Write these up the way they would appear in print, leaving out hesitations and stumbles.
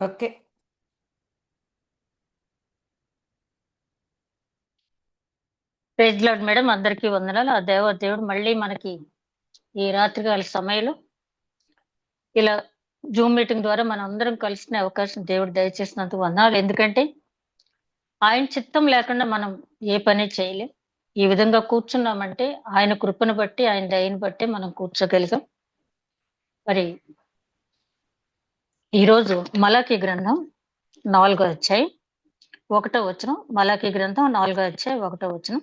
Okay. Praise lord madam, అందరికీ వందనాలు. ఆ దేవుడు మళ్ళీ మనకి ఈ రాత్రికాల సమయంలో ఇలా జూమ్ మీటింగ్ ద్వారా మనం అందరం కలుసుకునే అవకాశం దేవుడు దయచేసినందుకు వందనాలు. ఎందుకంటే ఆయన చిత్తం లేకుండా మనం ఏ పని చేయలేం. ఈ విధంగా కూర్చున్నామంటే ఆయన కృపను బట్టి, ఆయన దయని బట్టి మనం కూర్చోగలిగాం. మరి ఈరోజు మలాకీ గ్రంథం 4వ అధ్యాయం 1వ వచనం. మలాకీ గ్రంథం 4వ అధ్యాయం 1వ వచనం.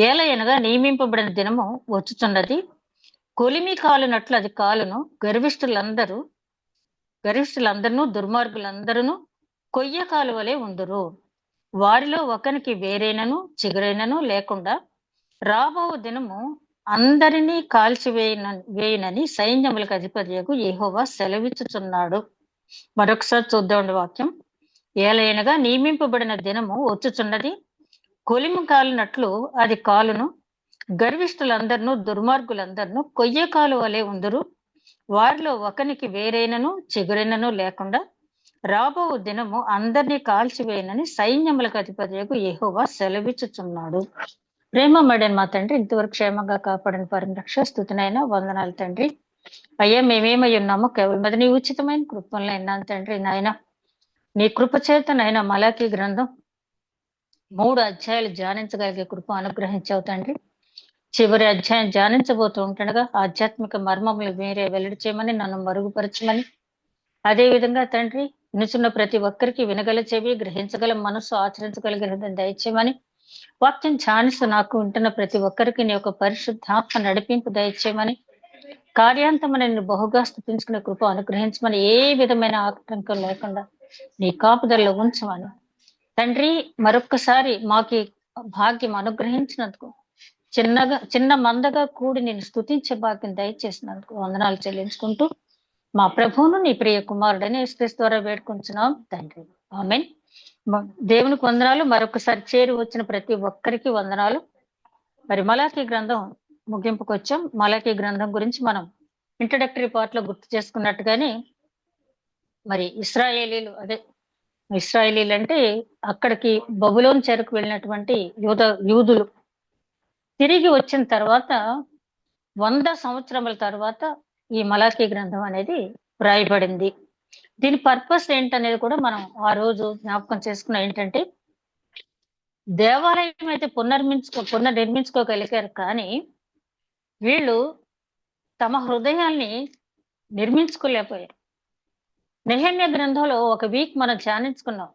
ఏలయనగా నియమింపబడిన దినము వచ్చుచున్నది, కొలిమి కాలునట్లు అది కాలును, గర్విష్ఠులందరూ దుర్మార్గులందరూ కొయ్య కాలు వలె ఉందురు. వారిలో ఒకనికి వేరైనను చిగురైనను లేకుండా రాబో దినము అందరినీ వేయునని సైన్యములకు అధిపతియగు యెహోవా సెలవిచ్చుచున్నాడు. మరొకసారి చూద్దామండి వాక్యం. ఏలైనగా నియమింపబడిన దినము వచ్చుచున్నది, కొలిమి కాలినట్లు అది కాలును, గర్విష్ఠులందరినూ దుర్మార్గులందరినూ కొయ్య కాలు వలె ఉందురు. వారిలో ఒకనికి వేరైనను చిగురైనను లేకుండా రాబో దినము అందరినీ కాల్చివేయనని సైన్యములకు అధిపతియగు యెహోవా సెలవిచ్చుచున్నాడు. ప్రేమ మడని మా తండ్రి, ఇంతవరకు క్షేమంగా కాపాడిన పరిరక్ష స్థుతినైనా వందనాలు తండ్రి. అయ్యా, మేమేమై ఉన్నామో కేవలం అది నీ ఉచితమైన కృపంలో అయినాను తండ్రి. నాయన నీ కృప చేత నాయన మలాకీ గ్రంథం 3 అధ్యాయాలు ధ్యానించగలిగే కృప అనుగ్రహించావు తండ్రి. చివరి అధ్యాయం ధ్యానించబోతూ ఉంటుండగా ఆధ్యాత్మిక మర్మములు మీరే వెల్లడి చేయమని, నన్ను మరుగుపరచమని, అదే విధంగా తండ్రి వినుచున్న ప్రతి ఒక్కరికి వినగల చెవి, గ్రహించగల మనసు, ఆచరించగలిగిన దయచేయమని, వాక్యం ధ్యానిస్తూ నాకు ఉంటున్న ప్రతి ఒక్కరికి నీ యొక్క పరిశుద్ధాత్మ నడిపింపు దయచేయమని, కార్యాంతమని నిన్ను బహుగా స్థుతించుకునే కృప అనుగ్రహించమని, ఏ విధమైన ఆటంకం లేకుండా నీ కాపుదల్లో ఉంచమని తండ్రి, మరొక్కసారి మాకు భాగ్యం అనుగ్రహించినందుకు, చిన్న మందగా కూడి నేను స్తుతించే భాగ్యం దయచేసినందుకు వందనాలు చెల్లించుకుంటూ మా ప్రభువును నీ ప్రియ కుమారుడని యేసుక్రీస్తు ద్వారా వేడుకుంటున్నాం తండ్రి. ఆమేన్. దేవునికి వందనాలు. మరొకసారి చేరి వచ్చిన ప్రతి ఒక్కరికి వందనాలు. మరి మలాకీ గ్రంథం ముగింపుకు వచ్చాం. మలాకీ గ్రంథం గురించి మనం ఇంట్రడక్టరీ పార్ట్ లో గుర్తు చేసుకున్నట్టుగానే, మరి ఇస్రాయేలీలు అంటే అక్కడికి బబులోను చెరకు వెళ్ళినటువంటి యూదులు తిరిగి వచ్చిన తర్వాత 100 సంవత్సరముల తర్వాత ఈ మలాకీ గ్రంథం అనేది రాయబడింది. దీని పర్పస్ ఏంటనేది కూడా మనం ఆ రోజు జ్ఞాపకం చేసుకున్న ఏంటంటే, దేవాలయం అయితే పునర్నిర్మించుకోగలిగారు, కానీ వీళ్ళు తమ హృదయాల్ని నిర్మించుకోలేకపోయారు. నెహెమ్యా గ్రంథంలో ఒక వీక్ మనం ధ్యానించుకున్నాం.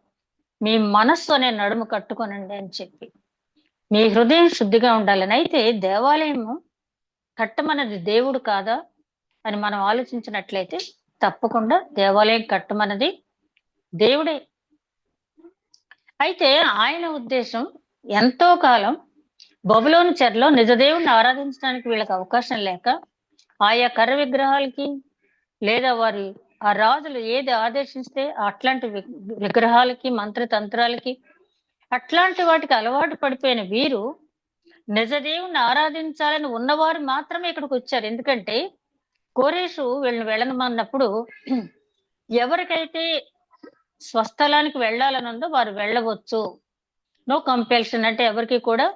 మీ మనస్సు అనే నడుము కట్టుకోనండి అని చెప్పి, మీ హృదయం శుద్ధిగా ఉండాలని. అయితే దేవాలయము కట్టమన్నది దేవుడు కాదా అని మనం ఆలోచించినట్లయితే, తప్పకుండా దేవాలయం కట్టమన్నది దేవుడే. అయితే ఆయన ఉద్దేశం, ఎంతో కాలం బబులోను చెరలో నిజదేవుడిని ఆరాధించడానికి వీళ్ళకి అవకాశం లేక, ఆయా కర్ర విగ్రహాలకి లేదా వారి ఆ రాజులు ఏది ఆదేశిస్తే అట్లాంటి విగ్రహాలకి, మంత్రతంత్రాలకి, అట్లాంటి వాటికి అలవాటు పడిపోయిన వీరు నిజదేవుని ఆరాధించాలని ఉన్నవారు మాత్రమే ఇక్కడికి వచ్చారు. ఎందుకంటే కోరేషు వీళ్ళని వెళ్ళనమన్నప్పుడు ఎవరికైతే స్వస్థలానికి వెళ్ళాలని ఉందో వారు వెళ్ళవచ్చు, నో కంపెల్షన్, అంటే ఎవరికి కూడా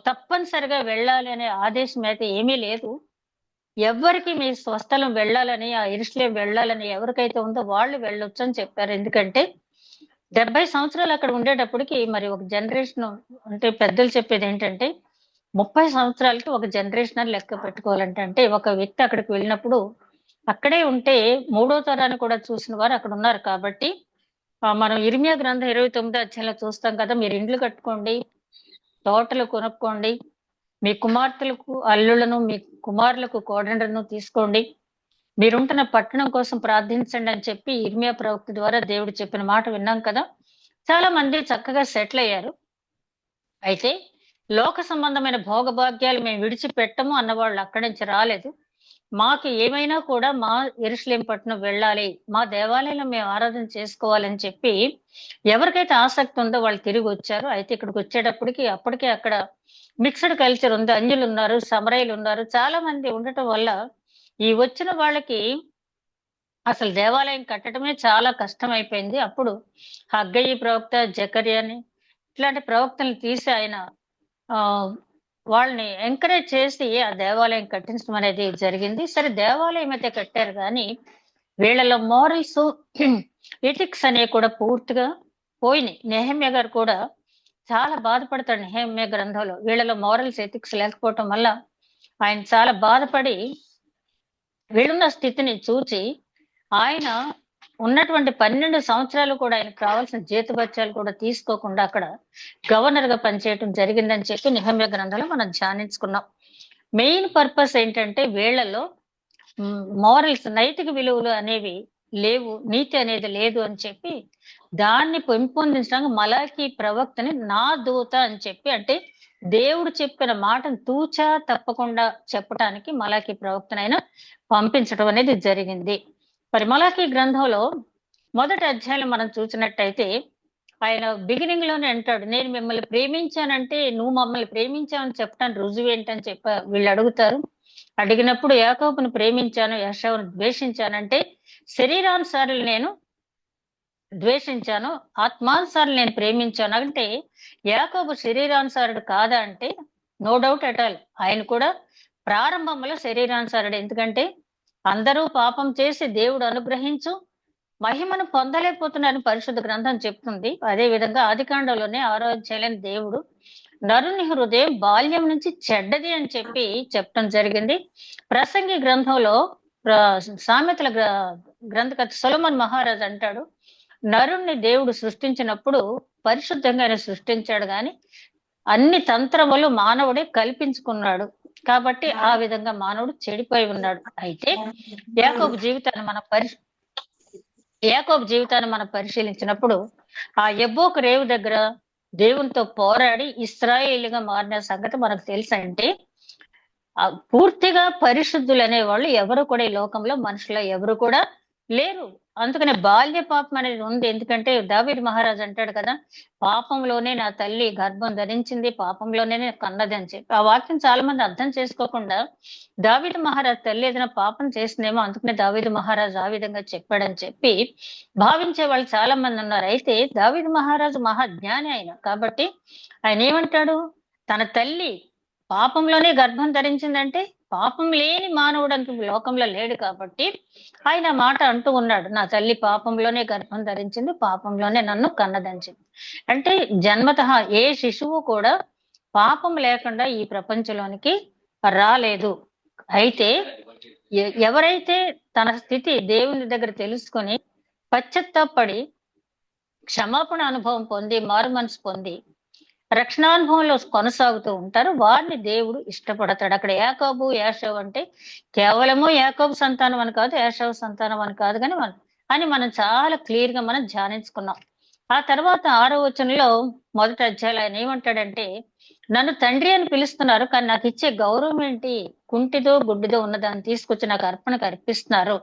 తప్పనిసరిగా వెళ్ళాలి అనే ఆదేశం అయితే ఏమీ లేదు. ఎవరికి మీ స్వస్థలం వెళ్ళాలని, ఆ యెరూషలేము వెళ్ళాలని ఎవరికైతే ఉందో వాళ్ళు వెళ్ళొచ్చు అని చెప్పారు. ఎందుకంటే 70 సంవత్సరాలు అక్కడ ఉండేటప్పటికి మరి ఒక జనరేషన్, అంటే పెద్దలు చెప్పేది ఏంటంటే 30 సంవత్సరాలకి ఒక జనరేషన్ అని లెక్క పెట్టుకోవాలంటే, అంటే ఒక వ్యక్తి అక్కడికి వెళ్ళినప్పుడు అక్కడే ఉంటే 3వ తరాన్ని కూడా చూసిన వారు అక్కడ ఉన్నారు. కాబట్టి మనం ఇర్మియా గ్రంథం 29వ అధ్యాయంలో చూస్తాం కదా, మీరు ఇండ్లు కట్టుకోండి, తోటలు కొనుక్కోండి, మీ కుమార్తెలకు అల్లులను, మీ కుమారులకు కోడండ్లను తీసుకోండి, మీరుంటున్న పట్టణం కోసం ప్రార్థించండి అని చెప్పి ఇర్మియా ప్రవక్త ద్వారా దేవుడు చెప్పిన మాట విన్నాం కదా. చాలా మంది చక్కగా సెటిల్ అయ్యారు. అయితే లోక సంబంధమైన భోగభాగ్యాలు మేము విడిచిపెట్టము అన్నవాళ్ళు అక్కడి నుంచి రాలేదు. మాకు ఏమైనా కూడా మా యెరూషలేము పట్టణం వెళ్ళాలి, మా దేవాలయంలో మేము ఆరాధన చేసుకోవాలని చెప్పి ఎవరికైతే ఆసక్తి ఉందో వాళ్ళు తిరిగి వచ్చారు. అయితే ఇక్కడికి వచ్చేటప్పటికి అప్పటికే అక్కడ మిక్స్డ్ కల్చర్ ఉంది. అంజులు ఉన్నారు, సమరయులు ఉన్నారు, చాలా మంది ఉండటం వల్ల ఈ వచ్చిన వాళ్ళకి అసలు దేవాలయం కట్టడమే చాలా కష్టమైపోయింది. అప్పుడు హగ్గయి ప్రవక్త, జకర్యాని ఇట్లాంటి ప్రవక్తలను తీసి ఆయన ఆహ్, వాళ్ళని ఎంకరేజ్ చేసి ఆ దేవాలయం కట్టించడం అనేది జరిగింది. సరే దేవాలయం అయితే కట్టారు గానీ, వీళ్ళలో మోరల్స్, ఎథిక్స్ అనేవి కూడా పూర్తిగా పోయినాయి. నెహెమ్యా గారు కూడా చాలా బాధపడతాడు నెహెమ్యా గ్రంథంలో. వీళ్ళలో మోరల్స్, ఎథిక్స్ లేకపోవటం వల్ల ఆయన చాలా బాధపడి వీళ్ళున్న స్థితిని చూచి ఆయన ఉన్నటువంటి 12 సంవత్సరాలు కూడా ఆయనకు కావాల్సిన జీతభత్యాలు కూడా తీసుకోకుండా అక్కడ గవర్నర్‌గా పనిచేయటం జరిగిందని చెప్పి నెహెమ్యా గ్రంథంలో మనం ధ్యానించుకున్నాం. మెయిన్ పర్పస్ ఏంటంటే వీళ్ళలో మోరల్స్, నైతిక విలువలు అనేవి లేవు. నీతి అనేది లేదు అని చెప్పి దాన్ని పెంపొందించడానికి మలాకి ప్రవక్తని నా దూత అని చెప్పి, అంటే దేవుడు చెప్పిన మాటను తూచా తప్పకుండా చెప్పటానికి మలాకి ప్రవక్తనైనా పంపించడం అనేది జరిగింది. మరి మలాకి గ్రంథంలో మొదటి అధ్యాయంలో మనం చూసినట్టయితే ఆయన బిగినింగ్ లోనే అంటాడు, నేను మిమ్మల్ని ప్రేమించానంటే నువ్వు మమ్మల్ని ప్రేమించావని చెప్పడానికి రుజువు ఏంటని వీళ్ళు అడుగుతారు. అడిగినప్పుడు యాకోబును ప్రేమించాను, ఏశావును ద్వేషించానంటే శరీరానుసారులు నేను ద్వేషించాను, ఆత్మానుసారులు నేను ప్రేమించాను అంటే యాకోబు శరీరానుసారుడు కాదా అంటే నో డౌట్ అట్ ఆల్. ఆయన కూడా ప్రారంభంలో శరీరానుసారుడు. ఎందుకంటే అందరూ పాపం చేసి దేవుడు అనుగ్రహించు మహిమను పొందలేకపోతున్నారని పరిశుద్ధ గ్రంథం చెప్తుంది. అదే విధంగా ఆదికాండంలోనే 6వ అధ్యాయంలో దేవుడు నరుని హృదయం బాల్యం నుంచి చెడ్డది అని చెప్పి చెప్పడం జరిగింది. ప్రసంగి గ్రంథంలో సామెతల గ్రంథకర్త సొలొమోన్ మహారాజు అంటాడు, నరుణ్ణి దేవుడు సృష్టించినప్పుడు పరిశుద్ధంగా ఆయన సృష్టించాడు గాని అన్ని తంత్రములు మానవుడే కల్పించుకున్నాడు. కాబట్టి ఆ విధంగా మానవుడు చెడిపోయి ఉన్నాడు. అయితే యాకోబు జీవితాన్ని మనం పరిశీలించినప్పుడు ఆ యబ్బోకు రేవు దగ్గర దేవునితో పోరాడి ఇశ్రాయేలుగా మారిన సంగతి మనకు తెలుసంటే పూర్తిగా పరిశుద్ధులు అనేవాళ్ళు ఎవరు కూడా ఈ లోకంలో మనుషుల్లో ఎవరు కూడా లేరు. అందుకనే బాల్య పాపం అనేది ఉంది. ఎందుకంటే దావీదు మహారాజు అంటాడు కదా, పాపంలోనే నా తల్లి గర్భం ధరించింది, పాపంలోనే కన్నది అని చెప్పి. ఆ వాక్యం చాలా మంది అర్థం చేసుకోకుండా దావీదు మహారాజు తల్లి ఏదైనా పాపం చేసిందేమో అందుకనే దావీదు మహారాజు ఆ విధంగా చెప్పాడని చెప్పి భావించే వాళ్ళు చాలా మంది ఉన్నారు. అయితే దావీదు మహారాజు మహాజ్ఞాని ఆయన కాబట్టి ఆయన ఏమంటాడు, తన తల్లి పాపంలోనే గర్భం ధరించిందంటే పాపం లేని మానవుడు అంటూ లోకంలో లేడు కాబట్టి ఆయన మాట అంటూ ఉన్నాడు, నా తల్లి పాపంలోనే గర్భం ధరించింది, పాపంలోనే నన్ను కన్నదంచింది. అంటే జన్మతః ఏ శిశువు కూడా పాపం లేకుండా ఈ ప్రపంచంలోనికి రాలేదు. అయితే ఎవరైతే తన స్థితి దేవుని దగ్గర తెలుసుకొని పశ్చాత్తాపడి క్షమాపణ అనుభవం పొంది మారు మనసు పొంది రక్షణానుభవంలో కొనసాగుతూ ఉంటారు, వారిని దేవుడు ఇష్టపడతాడు. అక్కడ యాకోబు, ఏశావు అంటే కేవలము యాకోబు సంతానం అని కాదు, ఏశావు సంతానం అని కాదు, కానీ మనం చాలా క్లియర్ గా మనం ధ్యానించుకున్నాం. ఆ తర్వాత 6వ వచనంలో మొదటి అధ్యాయులు ఆయన ఏమంటాడంటే, నన్ను తండ్రి అని పిలుస్తున్నారు కానీ నాకు ఇచ్చే గౌరవం ఏంటి, కుంటిదో గుడ్డిదో ఉన్నదాన్ని తీసుకొచ్చి నాకు అర్పణకు అర్పిస్తున్నారు,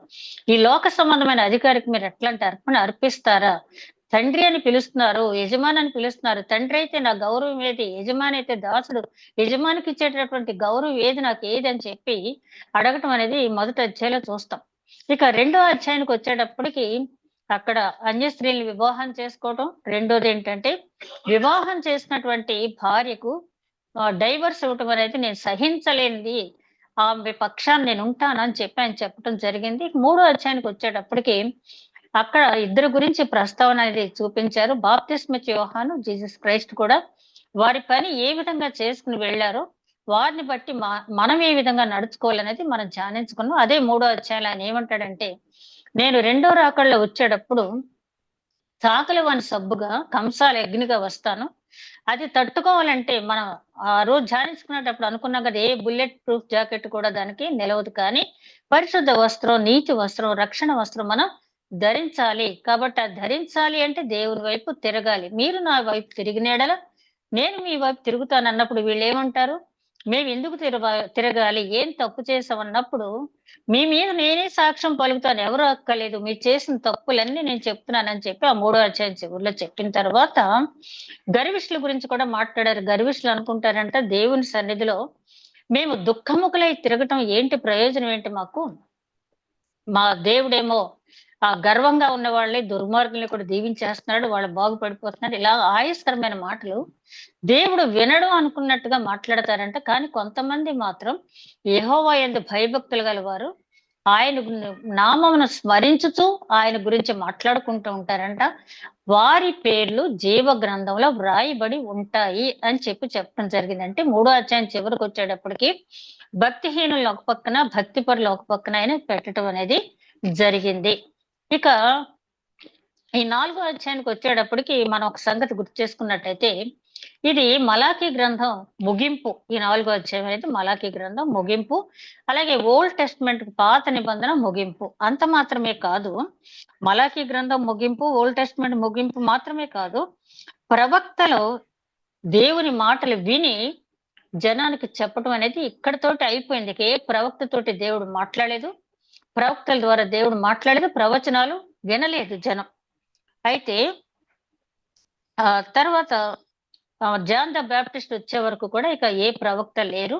ఈ లోక సంబంధమైన అధికారికి మీరు ఎట్లాంటి అర్పణ అర్పిస్తారా, తండ్రి అని పిలుస్తున్నారు, యజమాని అని పిలుస్తున్నారు, తండ్రి అయితే నా గౌరవం ఏది, యజమాని అయితే దాసుడు, యజమానికి ఇచ్చేటటువంటి గౌరవం ఏది, నాకు ఏది అని చెప్పి అడగటం అనేది మొదటి అధ్యాయంలో చూస్తాం. ఇక 2వ అధ్యాయానికి వచ్చేటప్పటికి అక్కడ అన్య స్త్రీని వివాహం చేసుకోవటం, రెండోది ఏంటంటే వివాహం చేసినటువంటి భార్యకు డైవర్స్ ఇవ్వటం అనేది నేను సహించలేనిది, ఆమె పక్షాన్ని నేను ఉంటానని చెప్పి ఆయన చెప్పడం జరిగింది. 3వ అధ్యాయానికి వచ్చేటప్పటికి అక్కడ ఇద్దరు గురించి ప్రస్తావన అనేది చూపించారు. బాప్తిస్మిచ్చే యోహాను, జీసస్ క్రైస్ట్ కూడా వారి పని ఏ విధంగా చేసుకుని వెళ్ళారో వారిని బట్టి మనం ఏ విధంగా నడుచుకోవాలనేది మనం ధ్యానించుకున్నాం. అదే 3వ అధ్యాయంలో ఆయన ఏమంటాడంటే, నేను రెండో రాకడలో వచ్చేటప్పుడు చాకలివాని సబ్బుగా కంసాల అగ్నిగా వస్తాను, అది తట్టుకోవాలంటే మనం ఆ రోజు ధ్యానించుకునేటప్పుడు అనుకున్నాం కదా, ఏ బుల్లెట్ ప్రూఫ్ జాకెట్ కూడా దానికి నిలవదు, కానీ పరిశుద్ధ వస్త్రం, నీతి వస్త్రం, రక్షణ వస్త్రం మనం ధరించాలి. కాబట్టి అది ధరించాలి అంటే దేవుని వైపు తిరగాలి. మీరు నా వైపు తిరిగిన యెడల నేను మీ వైపు తిరుగుతాను అన్నప్పుడు వీళ్ళు ఏమంటారు, మేము ఎందుకు తిరగాలి, ఏం తప్పు చేసామన్నప్పుడు మీ మీద నేనే సాక్ష్యం పలుకుతాను, ఎవరు అక్కర్లేదు, మీరు చేసిన తప్పులన్నీ నేను చెప్తున్నానని చెప్పి ఆ 3వ అధ్యాయం చివరిలో చెప్పిన తర్వాత గర్విష్ఠుల గురించి కూడా మాట్లాడారు. గర్విష్ఠులు అనుకుంటారంట దేవుని సన్నిధిలో మేము దుఃఖముఖులై తిరగటం ఏంటి, ప్రయోజనం ఏంటి మాకు, మా దేవుడేమో ఆ గర్వంగా ఉన్న వాళ్ళని, దుర్మార్గుల్ని కూడా దీవించేస్తున్నాడు. వాళ్ళు బాగుపడిపోతున్నారు. ఇలా ఆయస్కరమైన మాటలు దేవుడు వినడు అనుకున్నట్టుగా మాట్లాడతారంట. కానీ కొంతమంది మాత్రం యెహోవా యందు భయభక్తులు గలవారు ఆయన నామమును స్మరించుచు ఆయన గురించి మాట్లాడుకుంటూ ఉంటారంట. వారి పేర్లు జీవ గ్రంథంలో వ్రాయబడి ఉంటాయి అని చెప్పడం జరిగింది. అంటే 3వ అధ్యాయం చివరికొచ్చేటప్పటికి భక్తిహీనులను ఒక పక్కన, భక్తిపరులు ఒక పక్కన ఆయన పెట్టడం అనేది జరిగింది. ఇక ఈ 4వ అధ్యాయానికి వచ్చేటప్పటికి మనం ఒక సంగతి గుర్తు చేసుకున్నట్టయితే, ఇది మలాకీ గ్రంథం ముగింపు. ఈ 4వ అధ్యాయం అనేది మలాకీ గ్రంథం ముగింపు. అలాగే ఓల్డ్ టెస్ట్‌మెంట్ పాత నిబంధన ముగింపు. అంత మాత్రమే కాదు. మలాకీ గ్రంథం ముగింపు, ఓల్డ్ టెస్ట్‌మెంట్ ముగింపు మాత్రమే కాదు. ప్రవక్తలు దేవుని మాటలు విని జనానికి చెప్పడం అనేది ఇక్కడితోటి అయిపోయింది. ఇక ఏ ప్రవక్తతోటి దేవుడు మాట్లాడలేదు. ప్రవక్తల ద్వారా దేవుడు మాట్లాడలేదు. ప్రవచనాలు వినలేదు జనం. అయితే తర్వాత జాన్ ద బాప్టిస్ట్ వచ్చే వరకు కూడా ఇక ఏ ప్రవక్త లేరు.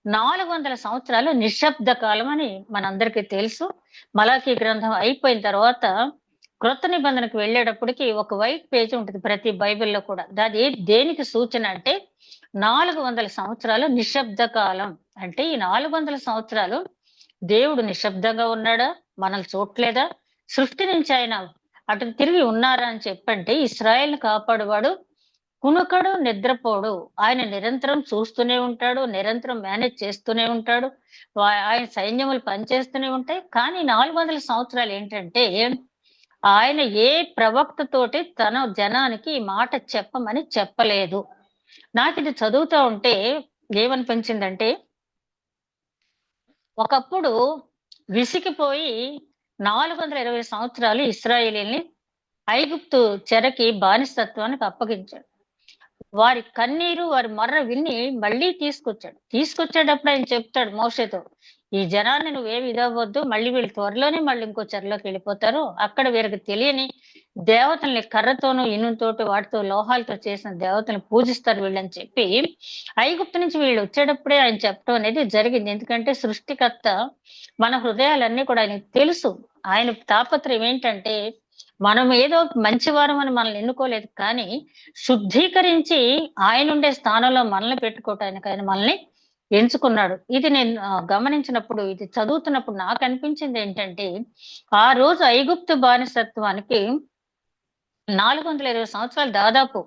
400 సంవత్సరాలు నిశ్శబ్ద కాలం అని మనందరికీ తెలుసు. మలాకీ గ్రంథం అయిపోయిన తర్వాత క్రొత్త నిబంధనకు వెళ్ళేటప్పటికి ఒక వైట్ పేజ్ ఉంటుంది ప్రతి బైబిల్‌లో కూడా. అది దేనికి సూచన అంటే 400 సంవత్సరాలు నిశ్శబ్ద కాలం. అంటే ఈ 400 సంవత్సరాలు దేవుడు నిశ్శబ్దంగా ఉన్నాడా? మనల్ని చూడట్లేదా? సృష్టి నుంచి ఆయన అటు తిరిగి ఉన్నారా అని చెప్పంటే ఇశ్రాయేలుని కాపాడువాడు కునుకడు, నిద్రపోడు. ఆయన నిరంతరం చూస్తూనే ఉంటాడు. నిరంతరం మేనేజ్ చేస్తూనే ఉంటాడు. ఆయన సైన్యములు పనిచేస్తూనే ఉంటాయి. కానీ 400 సంవత్సరాలు ఏంటంటే ఆయన ఏ ప్రవక్తతోటి తన జనానికి ఈ మాట చెప్పమని చెప్పలేదు. నాకిది చదువుతా ఉంటే ఏమనిపించిందంటే, ఒకప్పుడు విసిగిపోయి 420 సంవత్సరాలు ఇశ్రాయేలీయుల్ని ఐగుప్తు చెరకి బానిసత్వానికి అప్పగించాడు. వారి కన్నీరు, వారి మొర్ర విని మళ్ళీ తీసుకొచ్చాడు. తీసుకొచ్చేటప్పుడు ఆయన చెప్తాడు మోషేతో, "ఈ జనాన్ని నువ్వేమి ఇదవ్వద్దు. మళ్ళీ వీళ్ళు త్వరలోనే మళ్ళీ ఇంకో చెరలోకి వెళ్ళిపోతారు. అక్కడ వీరికి తెలియని దేవతల్ని కర్రతోనూ, ఇనుముతోటి, వాటితో లోహాలతో చేసిన దేవతల్ని పూజిస్తారు వీళ్ళని" చెప్పి ఐగుప్తు నుంచి వీళ్ళు వచ్చేటప్పుడే ఆయన చెప్పడం అనేది జరిగింది. ఎందుకంటే సృష్టికర్త మన హృదయాలన్నీ కూడా ఆయనకు తెలుసు. ఆయన తాపత్రయం ఏంటంటే మనం ఏదో మంచివారం అని మనల్ని ఎన్నుకోలేదు. కానీ శుద్ధీకరించి ఆయనుండే స్థానంలో మనల్ని పెట్టుకోవటానికి ఆయన మనల్ని ఎంచుకున్నాడు. ఇది నేను గమనించినప్పుడు, ఇది చదువుతున్నప్పుడు నాకనిపించింది ఏంటంటే, ఆ రోజు ఐగుప్తు బానిసత్వానికి 420 సంవత్సరాలు దాదాపు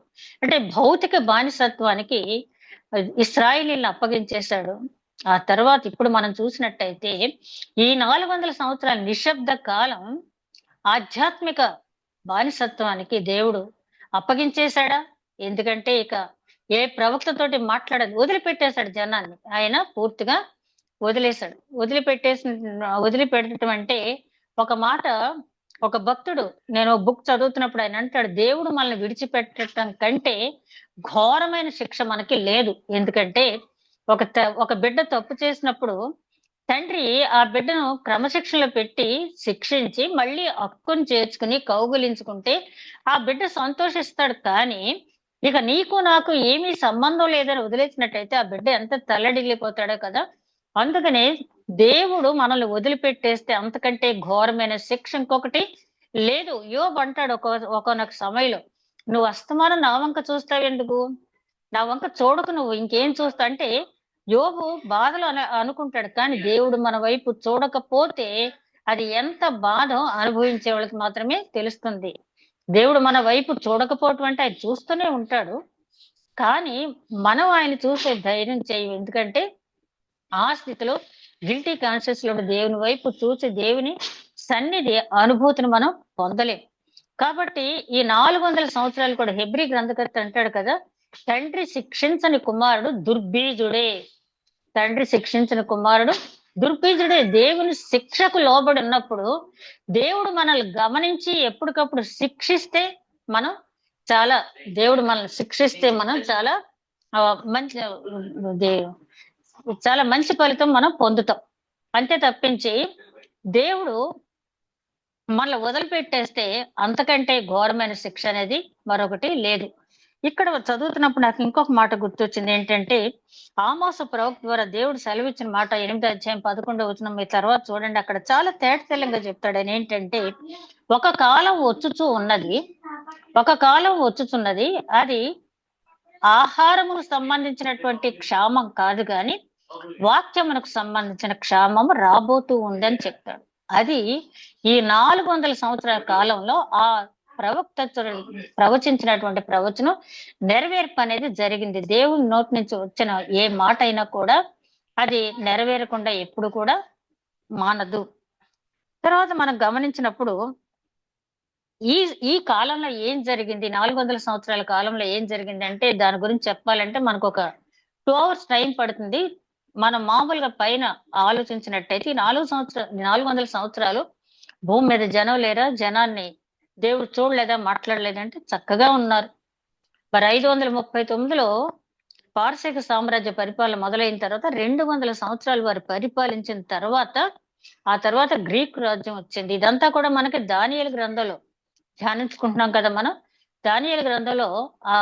అంటే భౌతిక బానిసత్వానికి ఇశ్రాయేలీయులను అప్పగించేశాడు. ఆ తర్వాత ఇప్పుడు మనం చూసినట్టయితే ఈ 400 సంవత్సరాల నిశ్శబ్ద కాలం ఆధ్యాత్మిక బానిసత్వానికి దేవుడు అప్పగించేశాడా? ఎందుకంటే ఇక ఏ ప్రవక్తతోటి వదిలిపెట్టేశాడు జనాన్ని. ఆయన పూర్తిగా వదిలేశాడు. వదిలిపెట్టడం అంటే ఒక మాట ఒక భక్తుడు నేను బుక్ చదువుతున్నప్పుడు ఆయన అంటాడు, దేవుడు మనల్ని విడిచిపెట్టడం కంటే ఘోరమైన శిక్ష మనకి లేదు. ఎందుకంటే ఒక బిడ్డ తప్పు చేసినప్పుడు తండ్రి ఆ బిడ్డను క్రమశిక్షణలో పెట్టి శిక్షించి మళ్ళీ హక్కును చేర్చుకుని కౌగిలించుకుంటే ఆ బిడ్డ సంతోషిస్తాడు. కానీ ఇక నీకు నాకు ఏమీ సంబంధం లేదని వదిలేసినట్టయితే ఆ బిడ్డ ఎంత తల్లడిల్లిపోతాడో కదా. అందుకనే దేవుడు మనల్ని వదిలిపెట్టేస్తే అంతకంటే ఘోరమైన శిక్ష ఇంకొకటి లేదు. యోబు అంటాడు ఒకానొక సమయంలో, నువ్వు అస్తమానం నా వంక చూస్తావెందుకు? నా వంక చూడకు, నువ్వు ఇంకేం చూస్తా అంటే యోబు బాధలో అనుకుంటాడు. కానీ దేవుడు మన వైపు చూడకపోతే అది ఎంత బాధో అనుభవించే వాళ్ళకి మాత్రమే తెలుస్తుంది. దేవుడు మన వైపు చూడకపోవటం అంటే ఆయన చూస్తూనే ఉంటాడు. కానీ మనం ఆయన చూసే ధైర్యం చేయం. ఎందుకంటే ఆ స్థితిలో గిల్టీ కాన్షియస్ లో దేవుని వైపు చూసి దేవుని సన్నిధి అనుభూతిని మనం పొందలేం. కాబట్టి ఈ 400 సంవత్సరాలు కూడా హెబ్రీ గ్రంథకర్త అంటాడు కదా, తండ్రి శిక్షించని కుమారుడు దుర్బీజుడే. తండ్రి శిక్షించిన కుమారుడు దుర్బీజుడే. దేవుని శిక్షకు లోబడి ఉన్నప్పుడు దేవుడు మనల్ని గమనించి ఎప్పటికప్పుడు శిక్షిస్తే మనం చాలా దేవుడు మనల్ని శిక్షిస్తే మనం చాలా మంచి చాలా మంచి ఫలితం మనం పొందుతాం. అంతే తప్పించి దేవుడు మనల్ని వదిలిపెట్టేస్తే అంతకంటే ఘోరమైన శిక్ష అనేది మరొకటి లేదు. ఇక్కడ చదువుతున్నప్పుడు నాకు ఇంకొక మాట గుర్తొచ్చింది. ఏంటంటే, ఆమోసు ప్రవక్త ద్వారా దేవుడు సెలవిచ్చిన మాట 8వ అధ్యాయం 11వ వచనం మీరు తర్వాత చూడండి. అక్కడ చాలా తేటతెల్లంగా చెప్తాడు. ఆయన ఏంటంటే, ఒక కాలం వచ్చుచూ ఉన్నది. ఒక కాలం వచ్చుచున్నది. అది ఆహారముకు సంబంధించినటువంటి క్షామం కాదు గాని, వాక్యమునకు సంబంధించిన క్షామం రాబోతూ ఉందని చెప్తాడు. అది ఈ 400 సంవత్సరాల కాలంలో ఆ ప్రవక్త ప్రవచించినటువంటి ప్రవచనం నెరవేర్పు అనేది జరిగింది. దేవుని నోటి నుంచి వచ్చిన ఏ మాట అయినా కూడా అది నెరవేరకుండా ఎప్పుడు కూడా మానదు. తర్వాత మనం గమనించినప్పుడు ఈ ఈ కాలంలో ఏం జరిగింది? 400 సంవత్సరాల కాలంలో ఏం జరిగిందంటే, దాని గురించి చెప్పాలంటే మనకొక 2 అవర్స్ టైం పడుతుంది. మనం మామూలుగా పైన ఆలోచించినట్టయితే ఈ 400 సంవత్సరాలు భూమి మీద జనం లేరా? జనాన్ని దేవుడు చూడలేదా? మాట్లాడలేదంటే చక్కగా ఉన్నారు. మరి 539లో పారసీక సామ్రాజ్య పరిపాలన మొదలైన తర్వాత 200 సంవత్సరాలు వారు పరిపాలించిన తర్వాత, ఆ తర్వాత గ్రీకు రాజ్యం వచ్చింది. ఇదంతా కూడా మనకి దానియేలు గ్రంథంలో ధ్యానించుకుంటున్నాం కదా మనం. దానియేలు గ్రంథంలో ఆ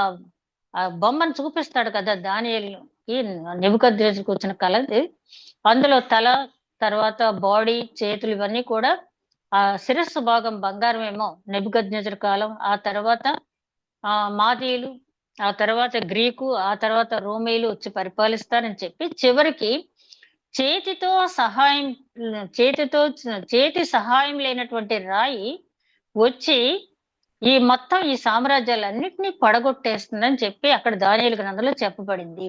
ఆ బొమ్మను చూపిస్తాడు కదా దానియేలుకి నెబుకద్నెజరుకు వచ్చిన కలది. అందులో తల, తర్వాత బాడీ, చేతులు ఇవన్నీ కూడా ఆ శిరస్సు భాగం బంగారమేమో నెబుకద్నెజరు కాలం, ఆ తర్వాత మాదీయులు, ఆ తర్వాత గ్రీకు, ఆ తర్వాత రోమీయులు వచ్చి పరిపాలిస్తారని చెప్పి చివరికి చేతితో సహాయం చేతితో చేతి సహాయం లేనటువంటి రాయి వచ్చి ఈ మొత్తం ఈ సామ్రాజ్యాలన్నిటినీ పడగొట్టేస్తుందని చెప్పి అక్కడ దానియేలు గ్రంథంలో చెప్పబడింది.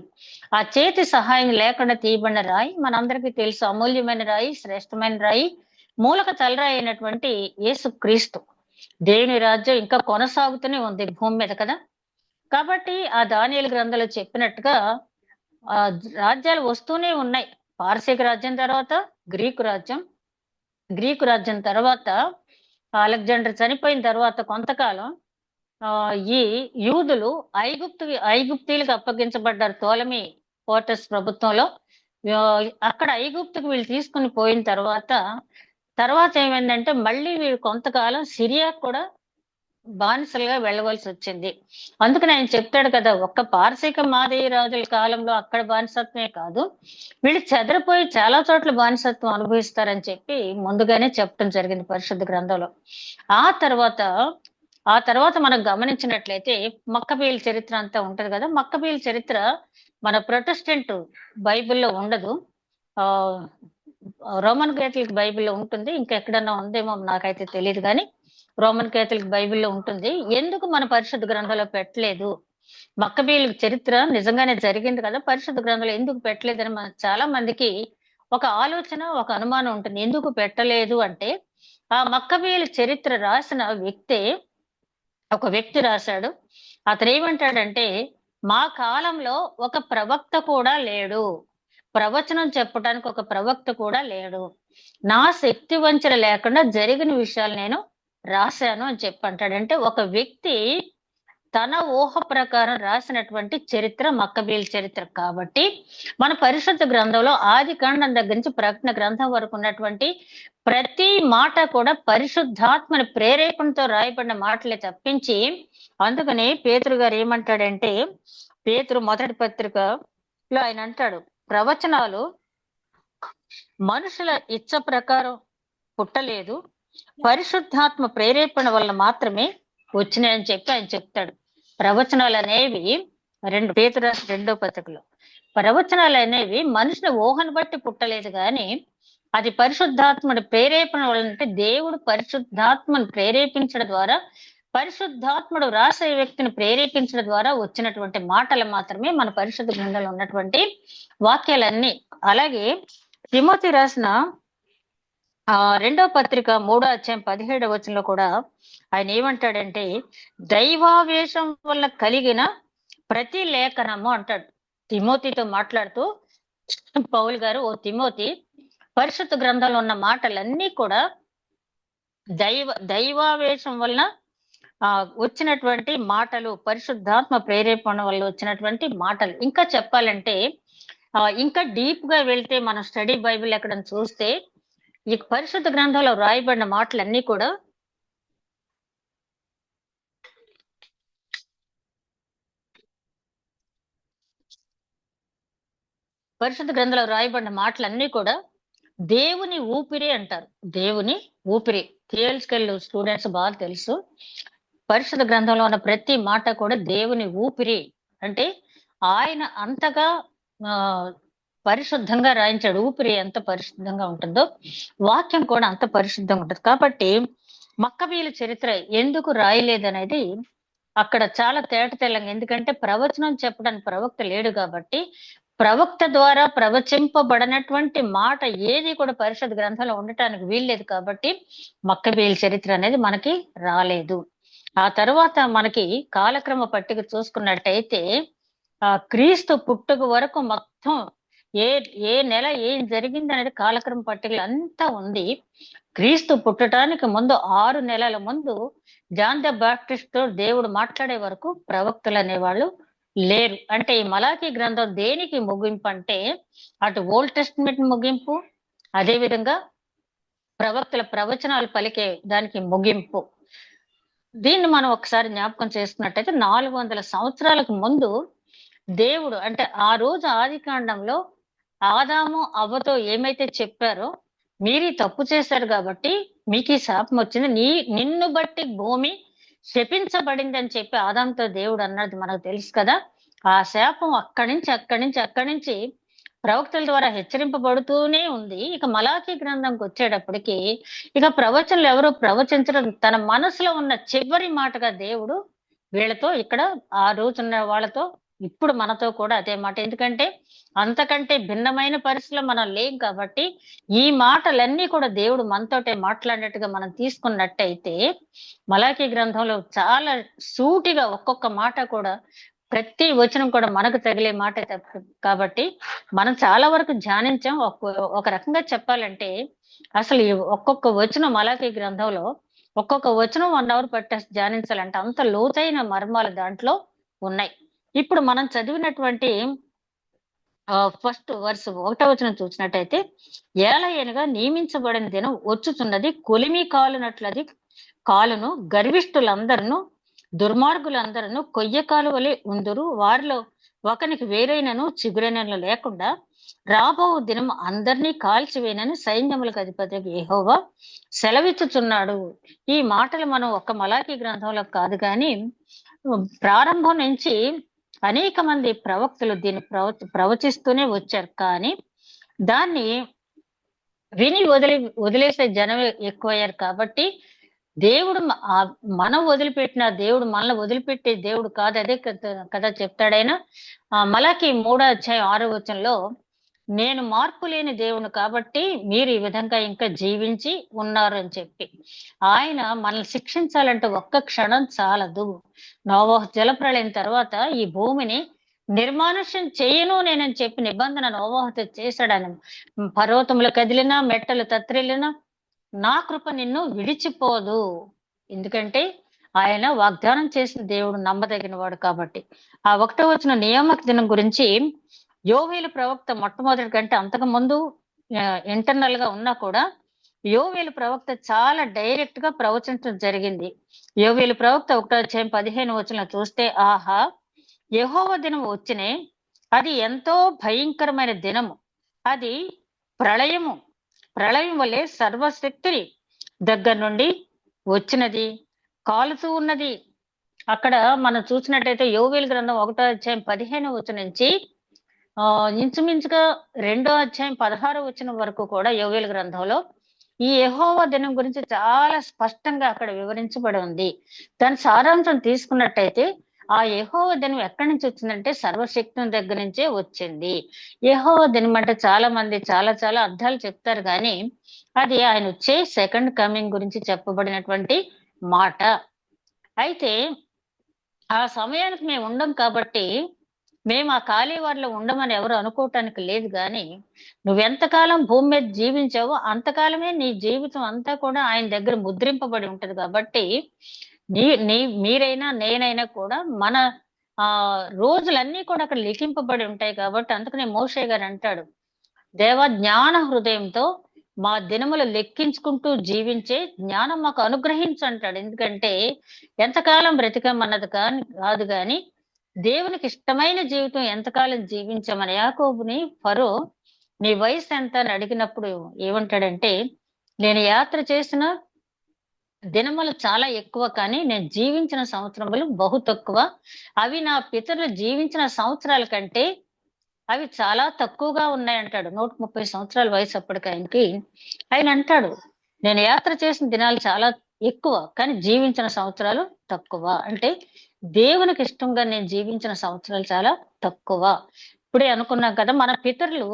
ఆ చేతి సహాయం లేకుండా తీయబడిన రాయి మనందరికీ తెలుసు. అమూల్యమైన రాయి, శ్రేష్టమైన రాయి, మూలక తలరాయి అయినటువంటి యేసుక్రీస్తు. దేవుని రాజ్యం ఇంకా కొనసాగుతూనే ఉంది భూమి మీద కదా. కాబట్టి ఆ దానియేలు గ్రంథంలో చెప్పినట్టుగా ఆ రాజ్యాలు వస్తూనే ఉన్నాయి. పారసీక రాజ్యం తర్వాత గ్రీకు రాజ్యం, గ్రీకు రాజ్యం తర్వాత అలెగ్జాండర్ చనిపోయిన తర్వాత కొంతకాలం ఈ యూదులు ఐగుప్తీయులకు అప్పగించబడ్డారు తోలమి పోర్టస్ ప్రభుత్వంలో. అక్కడ ఐగుప్తుకు వీళ్ళు తీసుకుని పోయిన తర్వాత ఏమైందంటే మళ్ళీ వీళ్ళు కొంతకాలం సిరియాకు కూడా బానిసలుగా వెళ్ళవలసి వచ్చింది. అందుకని ఆయన చెప్తాడు కదా, ఒక్క పారసీక మాదీయ రాజుల కాలంలో అక్కడ బానిసత్వమే కాదు, వీళ్ళు చెదరిపోయి చాలా చోట్ల బానిసత్వం అనుభవిస్తారని చెప్పి ముందుగానే చెప్పడం జరిగింది పరిశుద్ధ గ్రంథంలో. ఆ తర్వాత మనం గమనించినట్లయితే మక్కబీయుల చరిత్ర అంతా ఉంటది కదా. మక్కబీయుల చరిత్ర మన ప్రొటెస్టెంట్ బైబిల్లో ఉండదు. ఆ రోమన్ కేథలిక్ బైబిల్లో ఉంటుంది. ఇంకెక్కడన్నా ఉందేమో నాకైతే తెలియదు కానీ రోమన్ కేథలిక్ బైబిల్లో ఉంటుంది. ఎందుకు మన పరిశుద్ధ గ్రంథంలో పెట్టలేదు? మక్కబీయుల చరిత్ర నిజంగానే జరిగింది కదా, పరిశుద్ధ గ్రంథంలో ఎందుకు పెట్టలేదని చాలా మందికి ఒక ఆలోచన, ఒక అనుమానం ఉంటుంది. ఎందుకు పెట్టలేదు అంటే, ఆ మక్కబీయుల చరిత్ర రాసిన ఒక వ్యక్తి రాశాడు. అతను ఏమంటాడంటే, మా కాలంలో ఒక ప్రవక్త కూడా లేడు, ప్రవచనం చెప్పడానికి ఒక ప్రవక్త కూడా లేడు, నా శక్తి వంచన లేకుండా జరిగిన విషయాలు నేను రాశాను అని చెప్పంటాడు. అంటే ఒక వ్యక్తి తన ఊహ ప్రకారం రాసినటువంటి చరిత్ర మక్కబీయుల చరిత్ర. కాబట్టి మన పరిశుద్ధ గ్రంథంలో ఆది కాండం దగ్గర నుంచి ప్రకటన గ్రంథం వరకు ఉన్నటువంటి ప్రతి మాట కూడా పరిశుద్ధాత్మని ప్రేరేపణతో రాయబడిన మాటలే తప్పించి, అందుకని పేతురు గారు ఏమంటాడంటే, పేతురు మొదటి పత్రికలో ఆయన అంటాడు, ప్రవచనాలు మనుషుల ఇచ్చ ప్రకారం పుట్టలేదు, పరిశుద్ధాత్మ ప్రేరేపణ వల్ల మాత్రమే వచ్చినాయని చెప్పి ఆయన చెప్తాడు. ప్రవచనాలు అనేవి పేతురు రెండో పత్రికలో ప్రవచనాలు అనేవి మనుషుల ఊహను బట్టి పుట్టలేదు కానీ అది పరిశుద్ధాత్మని ప్రేరేపణ వల్ల, అంటే దేవుడు పరిశుద్ధాత్మను ప్రేరేపించడం ద్వారా, పరిశుద్ధాత్ముడు రాసే వ్యక్తిని ప్రేరేపించడం ద్వారా వచ్చినటువంటి మాటలు మాత్రమే మన పరిశుద్ధ గ్రంథంలో ఉన్నటువంటి వాక్యాలన్నీ. అలాగే తిమోతి రాసిన రెండో పత్రిక 3వ అధ్యాయం 17వ వచనంలో కూడా ఆయన ఏమంటాడంటే, దైవావేశం వల్ల కలిగిన ప్రతి లేఖనము అంటాడు. తిమోతితో మాట్లాడుతూ పౌలు గారు, ఓ తిమోతి, పరిశుద్ధ గ్రంథంలో ఉన్న మాటలన్నీ కూడా దైవావేశం వలన వచ్చినటువంటి మాటలు, పరిశుద్ధాత్మ ప్రేరేపణ వల్ల వచ్చినటువంటి మాటలు. ఇంకా చెప్పాలంటే ఇంకా డీప్ గా వెళ్తే మనం స్టడీ బైబిల్ ఎక్కడ చూస్తే ఈ పరిశుద్ధ గ్రంథంలో రాయబడిన మాటలన్నీ కూడా పరిశుద్ధ గ్రంథంలో రాయబడిన మాటలన్నీ కూడా దేవుని ఊపిరి అంటారు. దేవుని ఊపిరి. థియరిటికల్ స్టూడెంట్స్ బాగా తెలుసు. పరిశుద్ధ గ్రంథంలో ఉన్న ప్రతి మాట కూడా దేవుని ఊపిరి. అంటే ఆయన అంతగా ఆహ్, పరిశుద్ధంగా రాయించాడు. ఊపిరి ఎంత పరిశుద్ధంగా ఉంటుందో, వాక్యం కూడా అంత పరిశుద్ధంగా ఉంటది. కాబట్టి మక్కబీయుల చరిత్ర ఎందుకు రాయలేదనేది అక్కడ చాలా తేటతెల్లంగా, ఎందుకంటే ప్రవచనం చెప్పడానికి ప్రవక్త లేడు కాబట్టి, ప్రవక్త ద్వారా ప్రవచింపబడనటువంటి మాట ఏది కూడా పరిశుద్ధ గ్రంథంలో ఉండటానికి వీల్లేదు కాబట్టి, మక్కబీయుల చరిత్ర అనేది మనకి రాలేదు. ఆ తర్వాత మనకి కాలక్రమ పట్టిక చూసుకున్నట్టయితే క్రీస్తు పుట్టుక వరకు మొత్తం ఏ ఏ నెల ఏం జరిగిందనేది కాలక్రమ పట్టికలో అంతా ఉంది. క్రీస్తు పుట్టటానికి ముందు 6 నెలల ముందు జాన్ ద బాప్టిస్ట్ దేవుడు మాట్లాడే వరకు ప్రవక్తలు అనేవాళ్ళు లేరు. అంటే ఈ మలాకీ గ్రంథం దేనికి ముగింపు అంటే, అటు ఓల్డ్ టెస్టిమెంట్ ముగింపు, అదే విధంగా ప్రవక్తల ప్రవచనాలు పలికే దానికి ముగింపు. దీన్ని మనం ఒకసారి జ్ఞాపకం చేసుకున్నట్టయితే 400 సంవత్సరాలకు ముందు దేవుడు, అంటే ఆ రోజు ఆదికాండంలో ఆదాము అవ్వతో ఏమైతే చెప్పారో, మీరు ఈ తప్పు చేశారు కాబట్టి మీకు ఈ శాపం వచ్చింది. నిన్ను బట్టి భూమి శపించబడిందని చెప్పి ఆదాముతో దేవుడు అన్నది మనకు తెలుసు కదా. ఆ శాపం అక్కడి నుంచి ప్రవక్తల ద్వారా హెచ్చరింపబడుతూనే ఉంది. ఇక మలాకీ గ్రంథంకి వచ్చేటప్పటికి ఇక ప్రవచనలు ఎవరు ప్రవచించడం, తన మనసులో ఉన్న చివరి మాటగా దేవుడు వీళ్ళతో ఇక్కడ ఆ రోజున్న వాళ్ళతో ఇప్పుడు మనతో కూడా అదే మాట. ఎందుకంటే అంతకంటే భిన్నమైన పరిస్థితిలో మనం లేం కాబట్టి ఈ మాటలన్నీ కూడా దేవుడు మనతోటే మాట్లాడినట్టుగా మనం తీసుకున్నట్టయితే, మలాకీ గ్రంథంలో చాలా సూటిగా ఒక్కొక్క మాట కూడా, ప్రతి వచనం కూడా మనకు తగిలే మాట కాబట్టి మనం చాలా వరకు ధ్యానించాం. ఒక రకంగా చెప్పాలంటే అసలు ఈ ఒక్కొక్క వచనం మలాకీ గ్రంథంలో ఒక్కొక్క వచనం 1 అవర్ పట్టేసి ధ్యానించాలంటే అంత లోతైన మర్మాలు దాంట్లో ఉన్నాయి. ఇప్పుడు మనం చదివినటువంటి ఫస్ట్ వర్స్ 1వ వచనం చూసినట్టయితే, ఏలయనగా నియమించబడిన దినం వచ్చుచున్నది, కొలిమి కాలునట్లది కాలును, గర్విష్ఠులందరును దుర్మార్గులందరూ కొయ్య కాలువలే ఉందురు, వారిలో ఒకనికి వేరైనను చిగురైనను లేకుండా రాబో దినం అందరినీ కాల్చివేనని సైన్యములకు అధిపతి యెహోవా సెలవిచ్చుచున్నాడు. ఈ మాటలు మనం ఒక్క మలాకీ గ్రంథంలో కాదు కానీ ప్రారంభం నుంచి అనేక మంది ప్రవక్తలు దీన్ని ప్రవచిస్తూనే వచ్చారు. కానీ దాన్ని విని వదిలేసే జనం ఎక్కువయ్యారు కాబట్టి దేవుడు మనం వదిలిపెట్టిన దేవుడు మనల్ని వదిలిపెట్టే దేవుడు కాదు. అదే కదా చెప్తాడైనా మలాకి 3వ అధ్యాయం 6వ వచనంలో, నేను మార్పు లేని దేవుడు కాబట్టి మీరు ఈ విధంగా ఇంకా జీవించి ఉన్నారు అని చెప్పి. ఆయన మనల్ని శిక్షించాలంటే ఒక్క క్షణం చాలదు. నోవహు జలప్రళయం తర్వాత ఈ భూమిని నిర్మానుష్యం చేయను నేనని చెప్పి నిబంధన నోవహుతో చేశాడని. పర్వతములు కదిలినా, మెట్టలు తత్రిల్లినా నా కృప నిన్ను విడిచిపోదు. ఎందుకంటే ఆయన వాగ్దానం చేసిన దేవుడు నమ్మదగిన వాడు కాబట్టి. ఆ 1వ వచనం నియామక దినం గురించి యోవేలు ప్రవక్త మొట్టమొదటి కంటే అంతకు ముందు ఇంటర్నల్ గా ఉన్నా కూడా యోవేలు ప్రవక్త చాలా డైరెక్ట్ గా ప్రవచించడం జరిగింది. యోవేలు ప్రవక్త 1వ అధ్యాయం 15వ వచనం చూస్తే, ఆహా యెహోవా దినం వచ్చినే, అది ఎంతో భయంకరమైన దినము, అది ప్రళయం వలె సర్వశక్తిని దగ్గర నుండి వచ్చినది, కాలుతూ ఉన్నది. అక్కడ మనం చూసినట్టయితే యోవేలు గ్రంథం 1వ అధ్యాయం 15వ వచనం నుంచి ఇంచుమించుగా 2వ అధ్యాయం 16వ వచనం వరకు కూడా యోవేలు గ్రంథంలో ఈ యెహోవా దినం గురించి చాలా స్పష్టంగా అక్కడ వివరించబడి ఉంది. దాని సారాంశం తీసుకున్నట్టయితే ఆ యెహోవా దినం ఎక్కడి నుంచి వచ్చిందంటే సర్వశక్తుని దగ్గర నుంచే వచ్చింది. యెహోవా దినం అంటే చాలా మంది చాలా చాలా అర్థాలు చెప్తారు కానీ అది ఆయన వచ్చే సెకండ్ కమింగ్ గురించి చెప్పబడినటువంటి మాట. అయితే ఆ సమయానికి మేము ఉండం కాబట్టి మేము ఆ కాలేవారిలో ఉండమని ఎవరు అనుకోవటానికి లేదు. కానీ నువ్వెంతకాలం భూమి మీద జీవించావో అంతకాలమే నీ జీవితం అంతా కూడా ఆయన దగ్గర ముద్రింపబడి ఉంటది. కాబట్టి మీరైనా నేనైనా కూడా మన రోజులన్నీ కూడా అక్కడ లిఖింపబడి ఉంటాయి. కాబట్టి అందుకనే మోషే గారు అంటాడు, దేవ జ్ఞాన హృదయంతో మా దినములు లెక్కించుకుంటూ జీవించే జ్ఞానం మాకు అనుగ్రహించు అంటాడు. ఎందుకంటే ఎంతకాలం బ్రతికమన్నది కాదు కానీ దేవునికి ఇష్టమైన జీవితం ఎంతకాలం జీవించమని యాకోబుని ఫరో నీ వయసు ఎంత అని అడిగినప్పుడు ఏమంటాడంటే, నేను యాత్ర చేసిన దినములు చాలా ఎక్కువ, కానీ నేను జీవించిన సంవత్సరములు బహు తక్కువ. అవి నా పితరులు జీవించిన సంవత్సరాల కంటే అవి చాలా తక్కువగా ఉన్నాయంటాడు. 130 సంవత్సరాల వయసు అప్పటికి ఆయనకి. ఆయన అంటాడు, నేను యాత్ర చేసిన దినాలు చాలా ఎక్కువ, కానీ జీవించిన సంవత్సరాలు తక్కువ. అంటే దేవునికి ఇష్టంగా నేను జీవించిన సంవత్సరాలు చాలా తక్కువ. ఇప్పుడే అనుకున్నాం కదా, మన పితరులు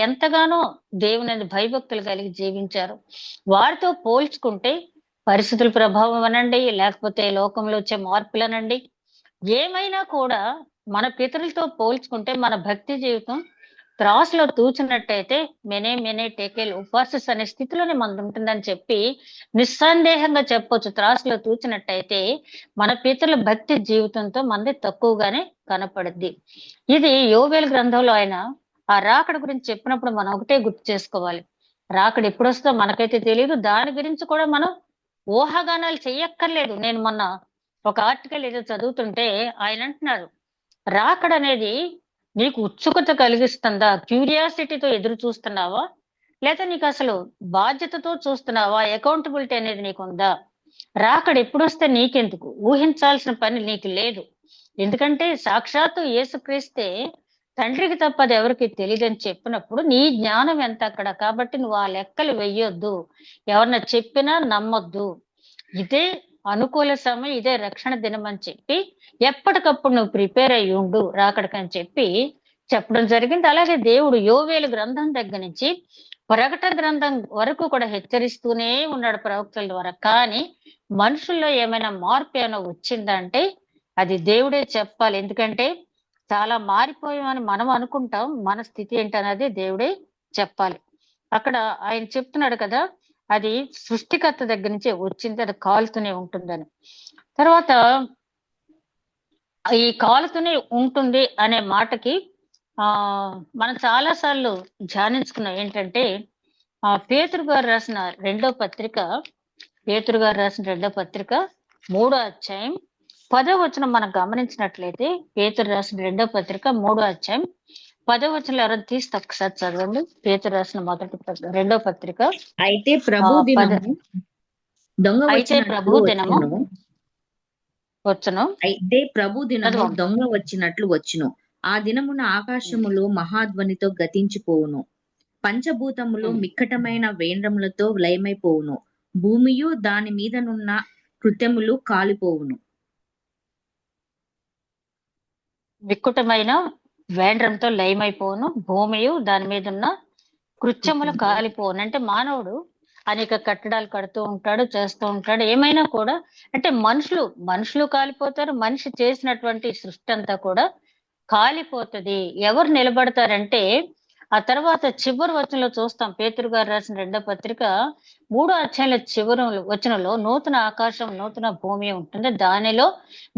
ఎంతగానో దేవుని యందు భయభక్తులు కలిగి జీవించారు. వారితో పోల్చుకుంటే పరిస్థితుల ప్రభావం అనండి, లేకపోతే లోకంలో వచ్చే మార్పులనండి, ఏమైనా కూడా మన పితరులతో పోల్చుకుంటే మన భక్తి జీవితం త్రాసులో తూచినట్టయితే మెనే మెనే టేకేల్ ఉపాసస్ అనే స్థితిలోనే మనది ఉంటుందని చెప్పి నిస్సందేహంగా చెప్పొచ్చు. త్రాసులో తూచినట్టయితే మన పితరుల భక్తి జీవితంతో మనది తక్కువగానే కనపడుద్ది. ఇది యోవేలు గ్రంథంలో ఆయన ఆ రాకడ గురించి చెప్పినప్పుడు మనం ఒకటే గుర్తు చేసుకోవాలి. రాకడ ఎప్పుడొస్తుందో మనకైతే తెలియదు. దాని గురించి కూడా మనం ఊహాగానాలు చెయ్యక్కర్లేదు. నేను మొన్న ఒక ఆర్టికల్ ఏదో చదువుతుంటే ఆయన అంటున్నారు, రాకడ అనేది నీకు ఉత్సుకత కలిగిస్తుందా, క్యూరియాసిటీతో ఎదురు చూస్తున్నావా, లేదా నీకు అసలు బాధ్యతతో చూస్తున్నావా, అకౌంటబిలిటీ అనేది నీకుందా? రాకడ ఎప్పుడొస్తే నీకెందుకు, ఊహించాల్సిన పని నీకు లేదు. ఎందుకంటే సాక్షాత్తు యేసుక్రీస్తే తండ్రికి తప్ప అది ఎవరికి తెలియదని చెప్పినప్పుడు నీ జ్ఞానం ఎంత అక్కడ. కాబట్టి నువ్వు ఆ లెక్కలు వెయ్యొద్దు, ఎవరన్నా చెప్పినా నమ్మొద్దు. ఇదే అనుకూల సమయం, ఇదే రక్షణ దినం అని చెప్పి ఎప్పటికప్పుడు నువ్వు ప్రిపేర్ అయ్యి ఉండు రాకడకని చెప్పి చెప్పడం జరిగింది. అలాగే దేవుడు యోవేలు గ్రంథం దగ్గర నుంచి ప్రకటన గ్రంథం వరకు కూడా హెచ్చరిస్తూనే ఉన్నాడు ప్రవక్తల ద్వారా. కానీ మనుషుల్లో ఏమైనా మార్పు ఏమైనా వచ్చిందంటే అది దేవుడే చెప్పాలి. ఎందుకంటే చాలా మారిపోయామని మనం అనుకుంటాం, మన స్థితి ఏంటనేది దేవుడే చెప్పాలి. అక్కడ ఆయన చెప్తున్నాడు కదా, అది సృష్టికర్త దగ్గర నుంచే వచ్చింది, అది కాలుతూనే ఉంటుందని. తర్వాత ఈ కాలుతూనే ఉంటుంది అనే మాటకి ఆ మనం చాలా సార్లు ధ్యానించుకున్నాం. ఏంటంటే పేతురు గారు రాసిన రెండో పత్రిక, పేతురు గారు రాసిన రెండో పత్రిక 3వ అధ్యాయం 10వ వచనం మనం గమనించినట్లయితే, పేతురు రాసిన రెండో పత్రిక 3వ అధ్యాయం 10వ వచనంలో ఎవరైనా తీస్తే ఒకసారి చదవండి. పేతురు రాసిన రెండో పత్రిక అయితే ప్రభు దినము దొంగ అయితే ప్రభు దినము వచ్చును. అయితే ప్రభు దినము దొంగ వచ్చినట్లు వచ్చును. ఆ దినమున ఆకాశములు మహాధ్వనితో గతించిపోవును, పంచభూతములు మిక్కటమైన వేంద్రములతో లయమైపోవును, భూమియు దాని మీదనున్న కృత్యములు కాలిపోవును. వికృతమైన వేంద్రంతో లయమైపోవును, భూమియు దాని మీద ఉన్న కృత్యములు కాలిపోవును. అంటే మానవుడు అనేక కట్టడాలు కడుతూ ఉంటాడు, చేస్తూ ఉంటాడు. ఏమైనా కూడా అంటే మనుషులు కాలిపోతారు. మనిషి చేసినటువంటి సృష్టి అంతా కూడా కాలిపోతుంది. ఎవరు నిలబడతారంటే ఆ తర్వాత చివరి వచనంలో చూస్తాం. పేతురు గారు రాసిన రెండో పత్రిక 3వ అధ్యాయంలో చివరి వచనంలో నూతన ఆకాశం నూతన భూమి ఉంటుంది, దానిలో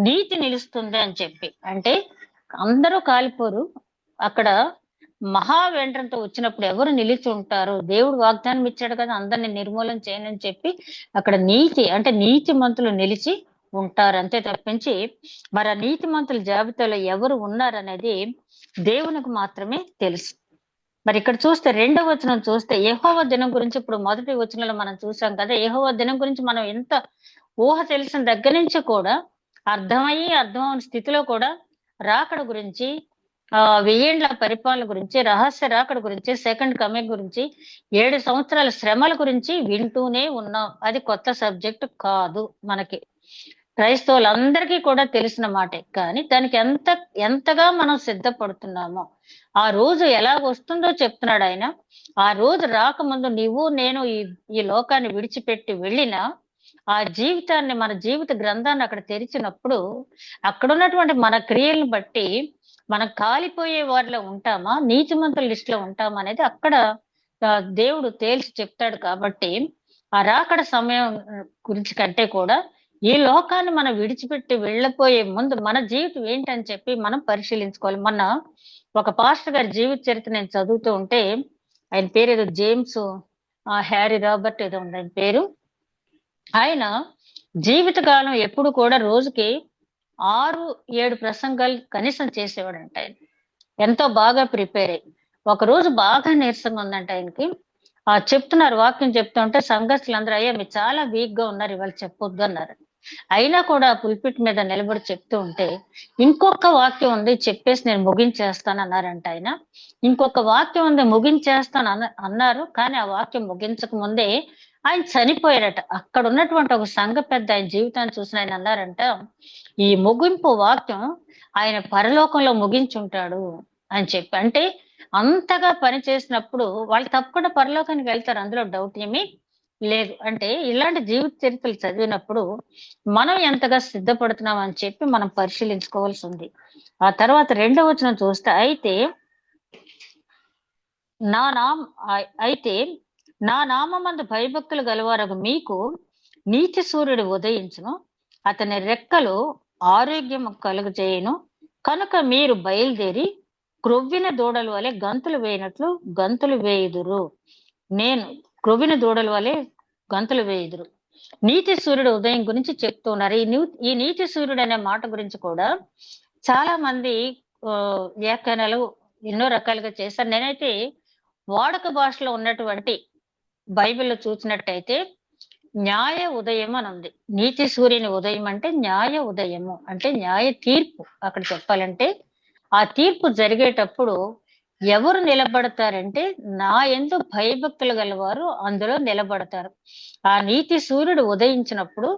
నీతి నిలుస్తుంది అని చెప్పి. అంటే అందరూ కాలిపోరు. అక్కడ మహావేంద్రంతో వచ్చినప్పుడు ఎవరు నిలిచి ఉంటారు? దేవుడు వాగ్దానం ఇచ్చాడు కదా, అందరిని నిర్మూలన చేయనని చెప్పి. అక్కడ నీతి అంటే నీతిమంతులు నిలిచి ఉంటారు అంతే తప్పించి మరి ఆ నీతిమంతుల జాబితాలో ఎవరు ఉన్నారనేది దేవునికి మాత్రమే తెలుసు. మరి ఇక్కడ చూస్తే రెండవ వచనం చూస్తే యెహోవా దినం గురించి, ఇప్పుడు మొదటి వచనంలో మనం చూసాం కదా, యెహోవా దినం గురించి మనం ఎంత ఊహ తెలిసిన దగ్గర నుంచి కూడా అర్థం అవని స్థితిలో కూడా రాకడ గురించి, వెయ్యేండ్ల పరిపాలన గురించి, రహస్య రాకడ గురించి, సెకండ్ కమింగ్ గురించి, 7 సంవత్సరాల శ్రమల గురించి వింటూనే ఉన్నాం. అది కొత్త సబ్జెక్ట్ కాదు మనకి, క్రైస్తవులందరికీ కూడా తెలిసిన మాటే. కానీ దానికి ఎంతగా మనం సిద్ధపడుతున్నామో, ఆ రోజు ఎలా వస్తుందో చెప్తున్నాడు ఆయన. ఆ రోజు రాకముందు నీవు నేను ఈ లోకాన్ని విడిచిపెట్టి వెళ్ళినా ఆ జీవితాన్ని, మన జీవిత గ్రంథాన్ని అక్కడ తెరిచినప్పుడు అక్కడ ఉన్నటువంటి మన క్రియలను బట్టి మనం కాలిపోయే వారిలో ఉంటామా, నీతిమంతుల లిస్ట్ లో ఉంటామా అనేది అక్కడ దేవుడు తేల్చి చెప్తాడు. కాబట్టి ఆ రాకడ సమయం గురించి కంటే కూడా ఈ లోకాన్ని మనం విడిచిపెట్టి వెళ్ళిపోయే ముందు మన జీవితం ఏంటని చెప్పి మనం పరిశీలించుకోవాలి. మొన్న ఒక పాస్టర్ గారి జీవిత చరిత్ర నేను చదువుతూ ఉంటే, ఆయన పేరు ఏదో జేమ్స్ హ్యారీ రాబర్ట్ ఏదో ఉంది ఆయన పేరు. ఆయన జీవితకాలం ఎప్పుడు కూడా రోజుకి 6-7 ప్రసంగాలు కనీసం చేసేవాడంట ఆయన. ఎంతో బాగా ప్రిపేర్ అయ్యి. ఒకరోజు బాగా నీరసంగా ఉందంట ఆయనకి. చెప్తున్నారు, వాక్యం చెప్తుంటే సంఘస్థులందరూ, అయ్యా మీరు చాలా వీక్ గా ఉన్నారు, ఇవాళ చెప్పొద్దు అన్నారు. అయినా కూడా పుల్పిట్ మీద నిలబడి చెప్తూ ఉంటే, ఇంకొక వాక్యం ఉంది చెప్పేసి నేను ముగించేస్తాను అన్నారంట ఆయన. ఇంకొక వాక్యం ఉంది ముగించేస్తాను అన్నారు. కానీ ఆ వాక్యం ముగించక ముందే ఆయన చనిపోయారట. అక్కడ ఉన్నటువంటి ఒక సంఘ పెద్ద ఆయన జీవితాన్ని చూసిన ఆయన అన్నారంట, ఈ ముగింపు వాక్యం ఆయన పరలోకంలో ముగించుంటాడు అని చెప్పి. అంటే అంతగా పని చేసినప్పుడు వాళ్ళు తప్పకుండా పరలోకానికి వెళ్తారు, అందులో డౌట్ ఏమీ లేదు. అంటే ఇలాంటి జీవిత చరిత్రలు చదివినప్పుడు మనం ఎంతగా సిద్ధపడుతున్నాం అని చెప్పి మనం పరిశీలించుకోవాల్సి ఉంది. ఆ తర్వాత 2వ వచనం చూస్తే, నా నామ అయితే నా నామందు భయభక్తులు గలవారగు మీకు నీతి సూర్యుడు ఉదయించును, అతని రెక్కలు ఆరోగ్యం కలుగజేయును, కనుక మీరు బయలుదేరి క్రొవ్విన దూడల వలె గంతులు వేయినట్లు గంతులు వేయుదురు. నేను క్రొవ్విన దూడల వలె గంతులు వేయుదురు. నీతి సూర్యుడు ఉదయం గురించి చెప్తున్నారు. ఈ నీతి సూర్యుడు అనే మాట గురించి కూడా చాలా మంది వ్యాఖ్యానాలు ఎన్నో రకాలుగా చేశారు. నేనైతే వాడుక భాషలో ఉన్నటువంటి బైబిల్లో చూసినట్టయితే న్యాయ ఉదయం అని ఉంది. నీతి సూర్యుని ఉదయం అంటే న్యాయ ఉదయము, అంటే న్యాయ తీర్పు. అక్కడ చెప్పాలంటే ఆ తీర్పు జరిగేటప్పుడు ఎవరు నిలబడతారంటే, నా యందు భయభక్తులు గలవారు అందులో నిలబడతారు. ఆ నీతి సూర్యుడు ఉదయించినప్పుడు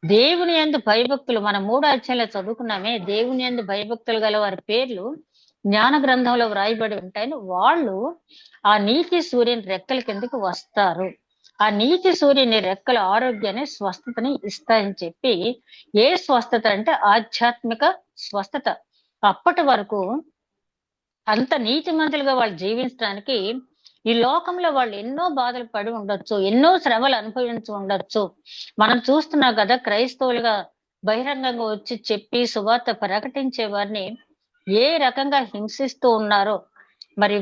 దేవుని యందు భయభక్తులు, మనం 3 అధ్యాయంలో చదువుకున్నామే, దేవుని యందు భయభక్తులు గల వారి పేర్లు జ్ఞాన గ్రంథంలో వ్రాయబడి ఉంటాయని, వాళ్ళు ఆ నీతి సూర్యుని రెక్కల కిందకి వస్తారు. ఆ నీతి సూర్యుని రెక్కల ఆరోగ్యాన్ని, స్వస్థతని ఇస్తాయని చెప్పి. ఏ స్వస్థత అంటే ఆధ్యాత్మిక స్వస్థత. అప్పటి వరకు అంత నీతిమంతులుగా వాళ్ళు జీవించడానికి ఈ లోకంలో వాళ్ళు ఎన్నో బాధలు పడి ఉండొచ్చు, ఎన్నో శ్రమలు అనుభవించి ఉండొచ్చు. మనం చూస్తున్నాం కదా, క్రైస్తవులుగా బహిరంగంగా వచ్చి చెప్పి సువార్త ప్రకటించే వారిని ఏ రకంగా హింసిస్తూ ఉన్నారో. మరి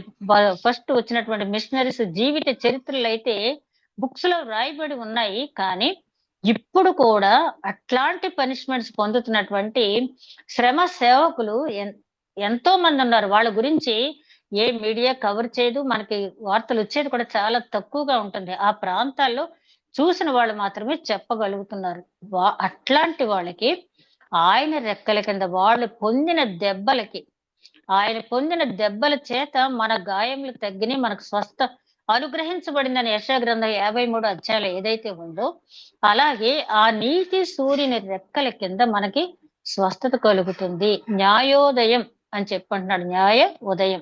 ఫస్ట్ వచ్చినటువంటి మిషనరీస్ జీవిత చరిత్రలు అయితే బుక్స్ లో రాయబడి ఉన్నాయి. కానీ ఇప్పుడు కూడా అట్లాంటి పనిష్మెంట్స్ పొందుతున్నటువంటి శ్రమ సేవకులు ఎంతో మంది ఉన్నారు. వాళ్ళ గురించి ఏ మీడియా కవర్ చేయదు, మనకి వార్తలు వచ్చేది కూడా చాలా తక్కువగా ఉంటుంది. ఆ ప్రాంతాల్లో చూసిన వాళ్ళు మాత్రమే చెప్పగలుగుతున్నారు. అట్లాంటి వాళ్ళకి ఆయన రెక్కల కింద వాళ్ళు పొందిన దెబ్బలకి, ఆయన పొందిన దెబ్బల చేత మన గాయములు తగ్గిని, మనకు స్వస్థ అనుగ్రహించబడిందని యెషయా గ్రంథం 53 అధ్యాయంలో ఏదైతే ఉందో, అలాగే ఆ నీతి సూర్యుని రెక్కల కింద మనకి స్వస్థత కలుగుతుంది. న్యాయోదయం అని చెప్పంటున్నాడు. న్యాయ ఉదయం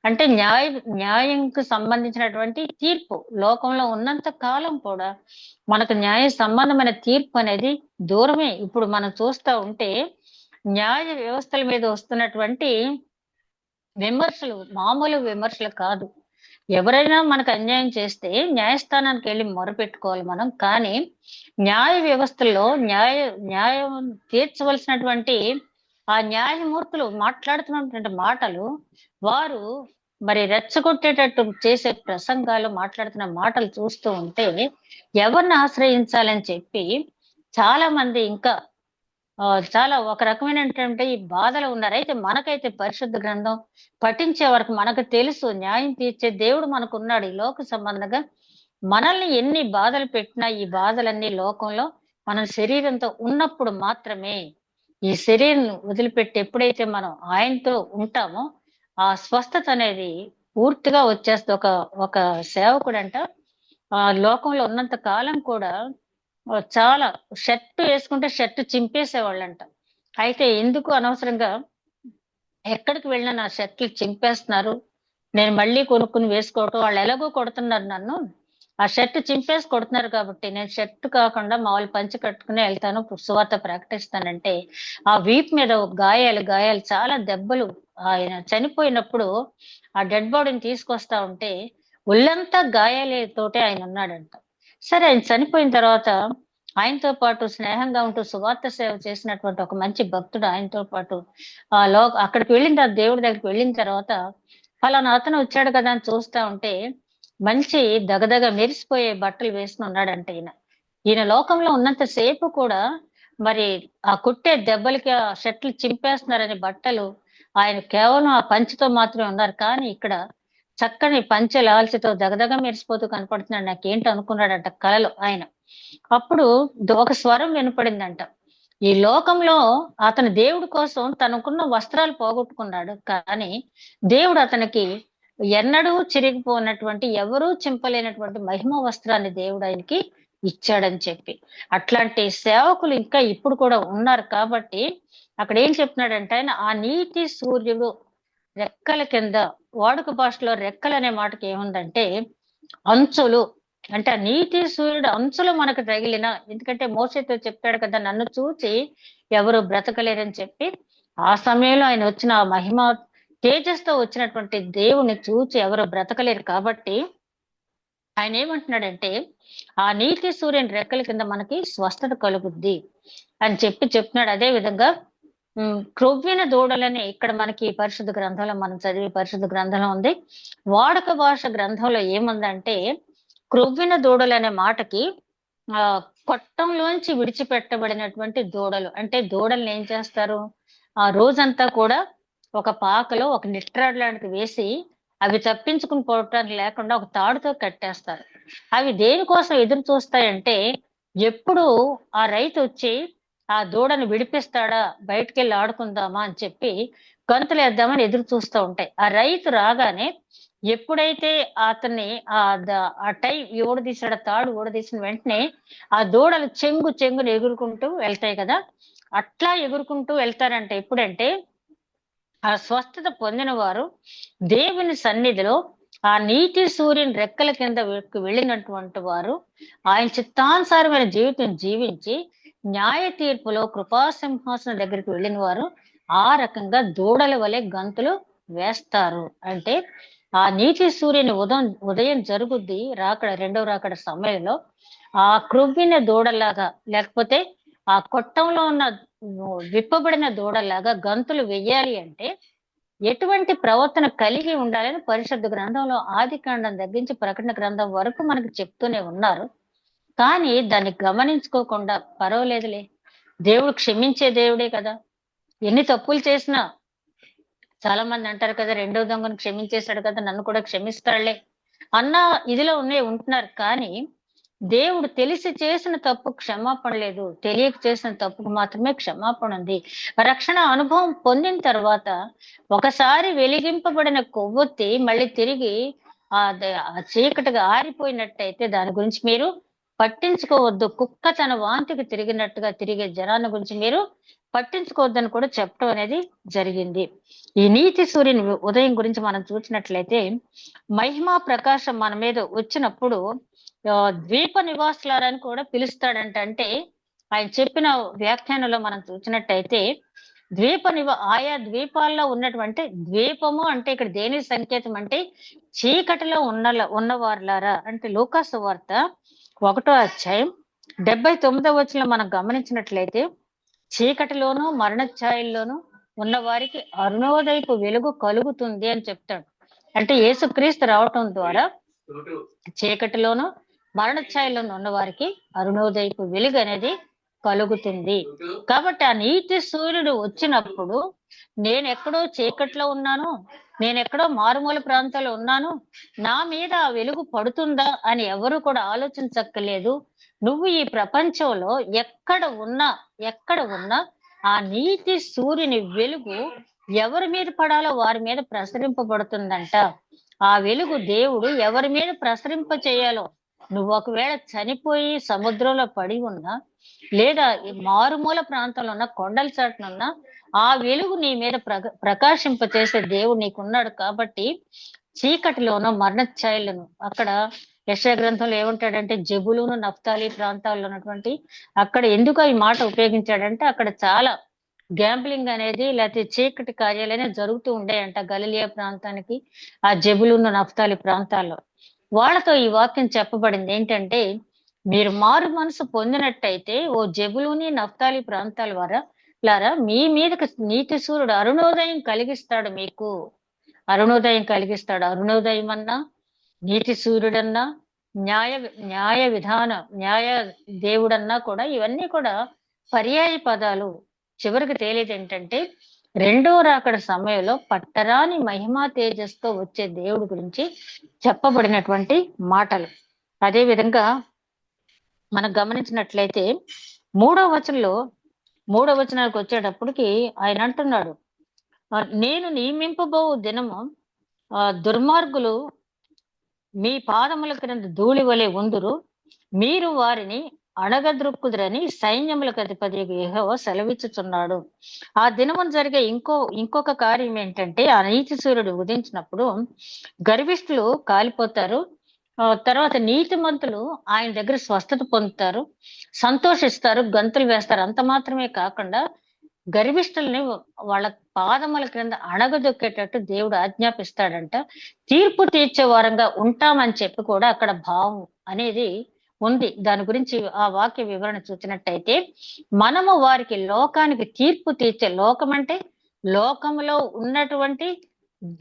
అంటే న్యాయంకు సంబంధించినటువంటి తీర్పు. లోకంలో ఉన్నంత కాలం కూడా మనకు న్యాయ సంబంధమైన తీర్పు అనేది దూరమే. ఇప్పుడు మనం చూస్తూ ఉంటే న్యాయ వ్యవస్థల మీద వస్తున్నటువంటి విమర్శలు మామూలు విమర్శలు కాదు. ఎవరైనా మనకు అన్యాయం చేస్తే న్యాయస్థానానికి వెళ్ళి మొరపెట్టుకోవాలి మనం. కానీ న్యాయ వ్యవస్థల్లో న్యాయం తీర్చవలసినటువంటి ఆ న్యాయమూర్తులు మాట్లాడుతున్నటువంటి మాటలు, వారు మరి రెచ్చగొట్టేటట్టు చేసే ప్రసంగాలు, మాట్లాడుతున్న మాటలు చూస్తూ ఉంటే ఎవరిని ఆశ్రయించాలని చెప్పి చాలా మంది ఇంకా చాలా ఒక రకమైనటువంటి ఈ బాధలు ఉన్నారు. అయితే మనకైతే పరిశుద్ధ గ్రంథం పఠించే వరకు మనకు తెలుసు, న్యాయం తీర్చే దేవుడు మనకున్నాడు. ఈ లోక సంబంధంగా మనల్ని ఎన్ని బాధలు పెట్టినా ఈ బాధలన్నీ లోకంలో మనం శరీరంతో ఉన్నప్పుడు మాత్రమే. ఈ శరీరం వదిలిపెట్టి ఎప్పుడైతే మనం ఆయనతో ఉంటామో ఆ స్వస్థత అనేది పూర్తిగా వచ్చేస్తుంది. ఒక సేవకుడంట లోకంలో ఉన్నంత కాలం కూడా చాలా షర్ట్ వేసుకుంటే షర్ట్ చింపేసేవాళ్ళంట. అయితే ఎందుకు అనవసరంగా ఎక్కడికి వెళ్ళినా నా షర్ట్లు చింపేస్తున్నారు, నేను మళ్ళీ కొనుక్కుని వేసుకోవటం, వాళ్ళు ఎలాగో కొడుతున్నారు నన్ను, ఆ షర్ట్ చింపేసి కొడుతున్నారు కాబట్టి నేను షర్ట్ కాకుండా మామూలు పంచి కట్టుకుని వెళ్తాను, సువార్త ప్రకటిస్తానంటే ఆ వీప్ మీద గాయాలు చాలా దెబ్బలు. ఆయన చనిపోయినప్పుడు ఆ డెడ్ బాడీని తీసుకొస్తా ఉంటే ఒళ్ళంతా గాయాలతోటే ఆయన ఉన్నాడంట. సరే, ఆయన చనిపోయిన తర్వాత ఆయనతో పాటు స్నేహంగా ఉంటూ సువార్త సేవ చేసినటువంటి ఒక మంచి భక్తుడు ఆయనతో పాటు అక్కడికి వెళ్ళిన తర్వాత, దేవుడి దగ్గరికి వెళ్ళిన తర్వాత, ఫలానా అతను వచ్చాడు కదా అని చూస్తా ఉంటే మంచి దగదగ మెరిసిపోయే బట్టలు వేసుకుని ఉన్నాడంట. ఈయన లోకంలో ఉన్నంత సేపు కూడా మరి ఆ కుట్టే దెబ్బలకి ఆ షర్ట్లు చింపేస్తున్నారని బట్టలు, ఆయన కేవలం ఆ పంచెతో మాత్రమే ఉన్నారు. కానీ ఇక్కడ చక్కని పంచె లాల్చితో దగదగ మెరిసిపోతూ కనపడుతున్నాడు. నాకేంటి అనుకున్నాడంట కలలో ఆయన. అప్పుడు ఒక స్వరం వినపడిందంట. ఈ లోకంలో అతను దేవుడి కోసం తనకున్న వస్త్రాలు పోగొట్టుకున్నాడు. కానీ దేవుడు అతనికి ఎన్నడూ చిరిగిపోనటువంటి, ఎవరూ చింపలేనటువంటి మహిమ వస్త్రాన్ని దేవుడు ఆయనకి ఇచ్చాడని చెప్పి. అట్లాంటి సేవకులు ఇంకా ఇప్పుడు కూడా ఉన్నారు కాబట్టి అక్కడ ఏం చెప్తున్నాడంటే ఆయన, ఆ నీతి సూర్యుడు రెక్కల కింద, వాడుక భాషలో రెక్కలు అనే మాటకి ఏముందంటే అంచులు. అంటే ఆ నీతి సూర్యుడు అంచులు మనకు తగిలిన, ఎందుకంటే మోషేతో చెప్పాడు కదా, నన్ను చూచి ఎవరు బ్రతకలేరని చెప్పి. ఆ సమయంలో ఆయన వచ్చిన ఆ మహిమ తేజస్తో వచ్చినటువంటి దేవుని చూచి ఎవరు బ్రతకలేరు కాబట్టి ఆయన ఏమంటున్నాడంటే ఆ నీతి సూర్యుని రెక్కల కింద మనకి స్వస్థత కలుగుద్ది అని చెప్పి చెప్తున్నాడు. అదే విధంగా క్రొవ్విన దూడలని ఇక్కడ మనకి పరిశుద్ధ గ్రంథంలో మనం చదివే పరిశుద్ధ గ్రంథంలో ఉంది. వాడుక భాష గ్రంథంలో ఏముందంటే క్రొవ్విన దూడలు అనే మాటకి ఆ కొట్టంలోంచి విడిచిపెట్టబడినటువంటి దూడలు. అంటే దూడల్ని ఏం చేస్తారు, ఆ రోజంతా కూడా ఒక పాకలో ఒక నిట్రాడ్ లాంటిది వేసి అవి తప్పించుకుని పోవటానికి లేకుండా ఒక తాడుతో కట్టేస్తారు. అవి దేనికోసం ఎదురు చూస్తాయంటే ఎప్పుడు ఆ రైతు వచ్చి ఆ దూడను విడిపిస్తాడా, బయటకెళ్ళి ఆడుకుందామా అని చెప్పి గంతులేద్దామని ఎదురు చూస్తూ ఉంటాయి. ఆ రైతు రాగానే ఎప్పుడైతే అతన్ని ఆ టై ఊడదీసాడు, తాడు ఊడదీసిన వెంటనే ఆ దూడలు చెంగుని ఎగురుకుంటూ వెళ్తాయి కదా. అట్లా ఎగురుకుంటూ వెళ్తారంటే ఎప్పుడంటే ఆ స్వస్థత పొందిన వారు దేవుని సన్నిధిలో ఆ నీతి సూర్యుని రెక్కల కింద వెళ్ళినటువంటి వారు ఆయన చిత్తానుసారమైన జీవితం జీవించి న్యాయ తీర్పులో కృపాసింహాసనం దగ్గరికి వెళ్ళిన వారు ఆ రకంగా దూడల వలె గంతులు వేస్తారు. అంటే ఆ నీతి సూర్యుని ఉదయం జరుగుద్ది రాకడ, రెండవ రాకడ సమయంలో ఆ క్రొవ్విన దూడలాగా, లేకపోతే ఆ కొట్టంలో ఉన్న విప్పబడిన దూడలాగా గంతులు వెయ్యాలి అంటే ఎటువంటి ప్రవర్తన కలిగి ఉండాలని పరిశుద్ధ గ్రంథంలో ఆది కాండం తగ్గించి ప్రకటన గ్రంథం వరకు మనకు చెప్తూనే ఉన్నారు. కానీ దాన్ని గమనించుకోకుండా పర్వాలేదులే, దేవుడు క్షమించే దేవుడే కదా, ఎన్ని తప్పులు చేసినా, చాలా మంది అంటారు కదా రెండో దొంగను క్షమించేశాడు కదా నన్ను కూడా క్షమిస్తాడులే అన్న ఇదిలో ఉంటున్నారు. కానీ దేవుడు తెలిసి చేసిన తప్పు క్షమాపణ లేదు, తెలియక చేసిన తప్పుకు మాత్రమే క్షమాపణ ఉంది. రక్షణ అనుభవం పొందిన తర్వాత ఒకసారి వెలిగింపబడిన కొవ్వొత్తి మళ్ళీ తిరిగి ఆ చీకటిగా ఆరిపోయినట్టయితే దాని గురించి మీరు పట్టించుకోవద్దు. కుక్క తన వాంతికి తిరిగినట్టుగా తిరిగే జనాన్ని గురించి మీరు పట్టించుకోవద్దని కూడా చెప్పడం అనేది జరిగింది. ఈ నీతి సూర్యుని ఉదయం గురించి మనం చూసినట్లయితే మహిమా ప్రకాశం మన మీద వచ్చినప్పుడు ద్వీప నివాసులారని కూడా పిలుస్తాడంట. అంటే ఆయన చెప్పిన వ్యాఖ్యానంలో మనం చూసినట్టయితే ఆయా ద్వీపాల్లో ఉన్నటువంటి ద్వీపము అంటే ఇక్కడ దేని సంకేతం అంటే చీకటిలో ఉన్నవారులారా. అంటే లూకాసు వార్త 1వ అధ్యాయం 79వ వచనంలో మనం గమనించినట్లయితే చీకటిలోను మరణ ఛాయల్లోనూ ఉన్న వారికి అరుణోదయపు వెలుగు కలుగుతుంది అని చెప్తాడు. అంటే యేసుక్రీస్తు రావటం ద్వారా చీకటిలోను మరణ ఛాయలోను ఉన్న వారికి అరుణోదయపు వెలుగు అనేది కలుగుతుంది. కాబట్టి ఆ నీతి సూర్యుడు వచ్చినప్పుడు నేనెక్కడో చీకట్లో ఉన్నాను, నేనెక్కడో మారుమూల ప్రాంతాల్లో ఉన్నాను, నా మీద ఆ వెలుగు పడుతుందా అని ఎవరు కూడా ఆలోచించక్కర్లేదు. నువ్వు ఈ ప్రపంచంలో ఎక్కడ ఉన్నా ఆ నీతి సూర్యుని వెలుగు ఎవరి మీద పడాలో వారి మీద ప్రసరింపబడుతుందంట. ఆ వెలుగు దేవుడు ఎవరి మీద ప్రసరింప చేయాలో, నువ్వు ఒకవేళ చనిపోయి సముద్రంలో పడి ఉన్నా, లేదా మారుమూల ప్రాంతంలో ఉన్న కొండల చాటునున్నా ఆ వెలుగు నీ మీద ప్రకాశింప చేసే దేవుడు నీకున్నాడు. కాబట్టి చీకటిలోనూ మరణ ఛాయలను, అక్కడ యెషయా గ్రంథంలో ఏమంటాడంటే జెబులూను నఫ్తాలి ప్రాంతాల్లో ఉన్నటువంటి అక్కడ ఎందుకు ఈ మాట ఉపయోగించాడంటే అక్కడ చాలా గ్యాంబ్లింగ్ అనేది లేకపోతే చీకటి కార్యాలనే జరుగుతూ ఉండేయంట గలిలియా ప్రాంతానికి, ఆ జెబులూను నఫ్తాలి ప్రాంతాల్లో. వాళ్ళతో ఈ వాక్యం చెప్పబడింది ఏంటంటే మీరు మారు మనసు పొందినట్టయితే ఓ జెబులూని నఫ్తాలి ప్రాంతాల లారా మీ మీదకి నీతి సూర్యుడు అరుణోదయం కలిగిస్తాడు. మీకు అరుణోదయం కలిగిస్తాడు. అరుణోదయం అన్నా, నీతి సూర్యుడన్నా, న్యాయ దేవుడన్నా కూడా ఇవన్నీ కూడా పర్యాయ పదాలు చివరికి తేలేది ఏంటంటే రెండో రాకడ సమయంలో పట్టరాని మహిమా తేజస్తో వచ్చే దేవుడి గురించి చెప్పబడినటువంటి మాటలు. అదే విధంగా మనం గమనించినట్లయితే మూడో వచనానికి వచ్చేటప్పటికి ఆయన అంటున్నాడు, నేను నియమింపబో దినము దుర్మార్గులు మీ పాదముల క్రింద ధూళి వలె ఉందురు, మీరు వారిని అడగద్రొక్కుదురని సైన్యములకు అధిపతి యెహోవా సెలవిచ్చుచున్నాడు. ఆ దినమున జరిగే ఇంకొక కార్యం ఏంటంటే, ఆ నీతి సూర్యుడు ఉదయించినప్పుడు గర్విష్ఠులు కాలిపోతారు. తర్వాత నీతిమంతులు ఆయన దగ్గర స్వస్థత పొందుతారు, సంతోషిస్తారు, గంతులు వేస్తారు. అంత మాత్రమే కాకుండా గర్విష్ఠుల్ని వాళ్ళ పాదముల క్రింద అణగదొక్కేటట్టు దేవుడు ఆజ్ఞాపిస్తాడంట. తీర్పు తీర్చే వారంగా ఉంటామని చెప్పి కూడా అక్కడ భావం అనేది ఉంది. దాని గురించి ఆ వాక్య వివరణ చూసినట్టయితే, మనము వారికి లోకానికి తీర్పు తీర్చే, లోకం అంటే లోకములో ఉన్నటువంటి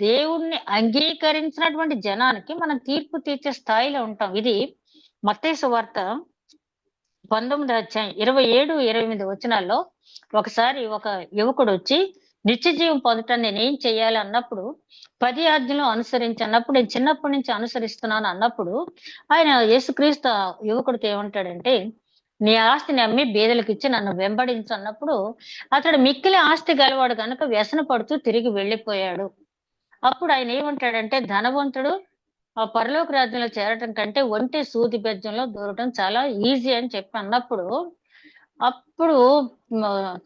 దేవుణ్ణి అంగీకరించినటువంటి జనానికి మనం తీర్పు తీర్చే స్థాయిలో ఉంటాం. ఇది మత్తయి సువార్త 19వ అధ్యాయం 27, 28 వచనాల్లో ఒకసారి ఒక యువకుడు వచ్చి నిత్య జీవం పొందటాన్ని నేనేం చెయ్యాలి అన్నప్పుడు, 10 ఆజ్ఞలు అనుసరించి అన్నప్పుడు, నేను చిన్నప్పటి నుంచి అనుసరిస్తున్నాను అన్నప్పుడు, ఆయన యేసుక్రీస్తు ఆ యువకుడితో ఏమంటాడంటే, నీ ఆస్తిని అమ్మి బీదలకు ఇచ్చి నన్ను వెంబడించు అన్నప్పుడు, అతడు మిక్కిలి ఆస్తి గలవాడు కనుక వ్యసన పడుతూ తిరిగి వెళ్ళిపోయాడు. అప్పుడు ఆయన ఏమంటాడంటే, ధనవంతుడు ఆ పరలోక రాజ్యంలో చేరటం కంటే ఒంటె సూది బెజ్జంలో దూరటం చాలా ఈజీ అని చెప్పి అన్నప్పుడు, అప్పుడు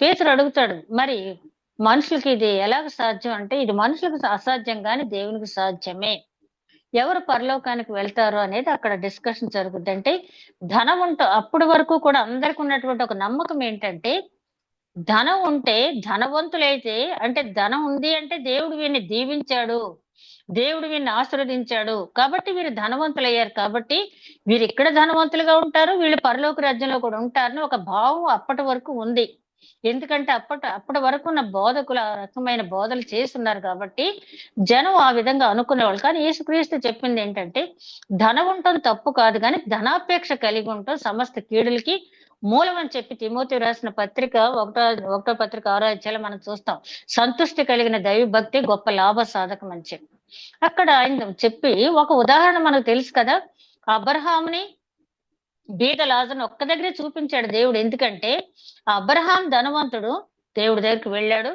పేతురు అడుగుతాడు, మరి మనుషులకి ఇది ఎలాగ సాధ్యం అంటే, ఇది మనుషులకు అసాధ్యం గాని దేవునికి సాధ్యమే. ఎవరు పరలోకానికి వెళ్తారు అనేది అక్కడ డిస్కషన్ జరుగుద్ది. అంటే ధనం అప్పటి వరకు కూడా అందరికి ఉన్నటువంటి ఒక నమ్మకం ఏంటంటే, ధనం ఉంటే ధనవంతులైతే, అంటే ధనం ఉంది అంటే దేవుడు వీరిని దీవించాడు, దేవుడు వీరిని ఆశీర్వదించాడు, కాబట్టి వీరు ధనవంతులయ్యారు, కాబట్టి వీరు ఇక్కడ ధనవంతులుగా ఉంటారు, వీళ్ళు పరలోక రాజ్యంలో కూడా ఉంటారని ఒక భావం అప్పటి వరకు ఉంది. ఎందుకంటే అప్పటి వరకు ఉన్న బోధకులు ఆ రకమైన బోధలు చేస్తున్నారు కాబట్టి జనం ఆ విధంగా అనుకునేవాళ్ళు. కానీ యేసుక్రీస్తు చెప్పింది ఏంటంటే, ధనం ఉండటం తప్పు కాదు, కానీ ధనాపేక్ష కలిగి ఉండటం సమస్త కీడులకి మూలం అని చెప్పి తిమోతి రాసిన పత్రిక ఒకటో పత్రిక 6వ అధ్యాయంలో మనం చూస్తాం. సంతుష్టి కలిగిన దైవ భక్తి గొప్ప లాభ సాధకం అని చెప్పి అక్కడ ఆయన చెప్పి ఒక ఉదాహరణ మనకు తెలుసు కదా. అబ్రహాముని బీద లాజరుని ఒక్క దగ్గరే చూపించాడు దేవుడు. ఎందుకంటే ఆ అబ్రహాం ధనవంతుడు దేవుడి దగ్గరికి వెళ్ళాడు,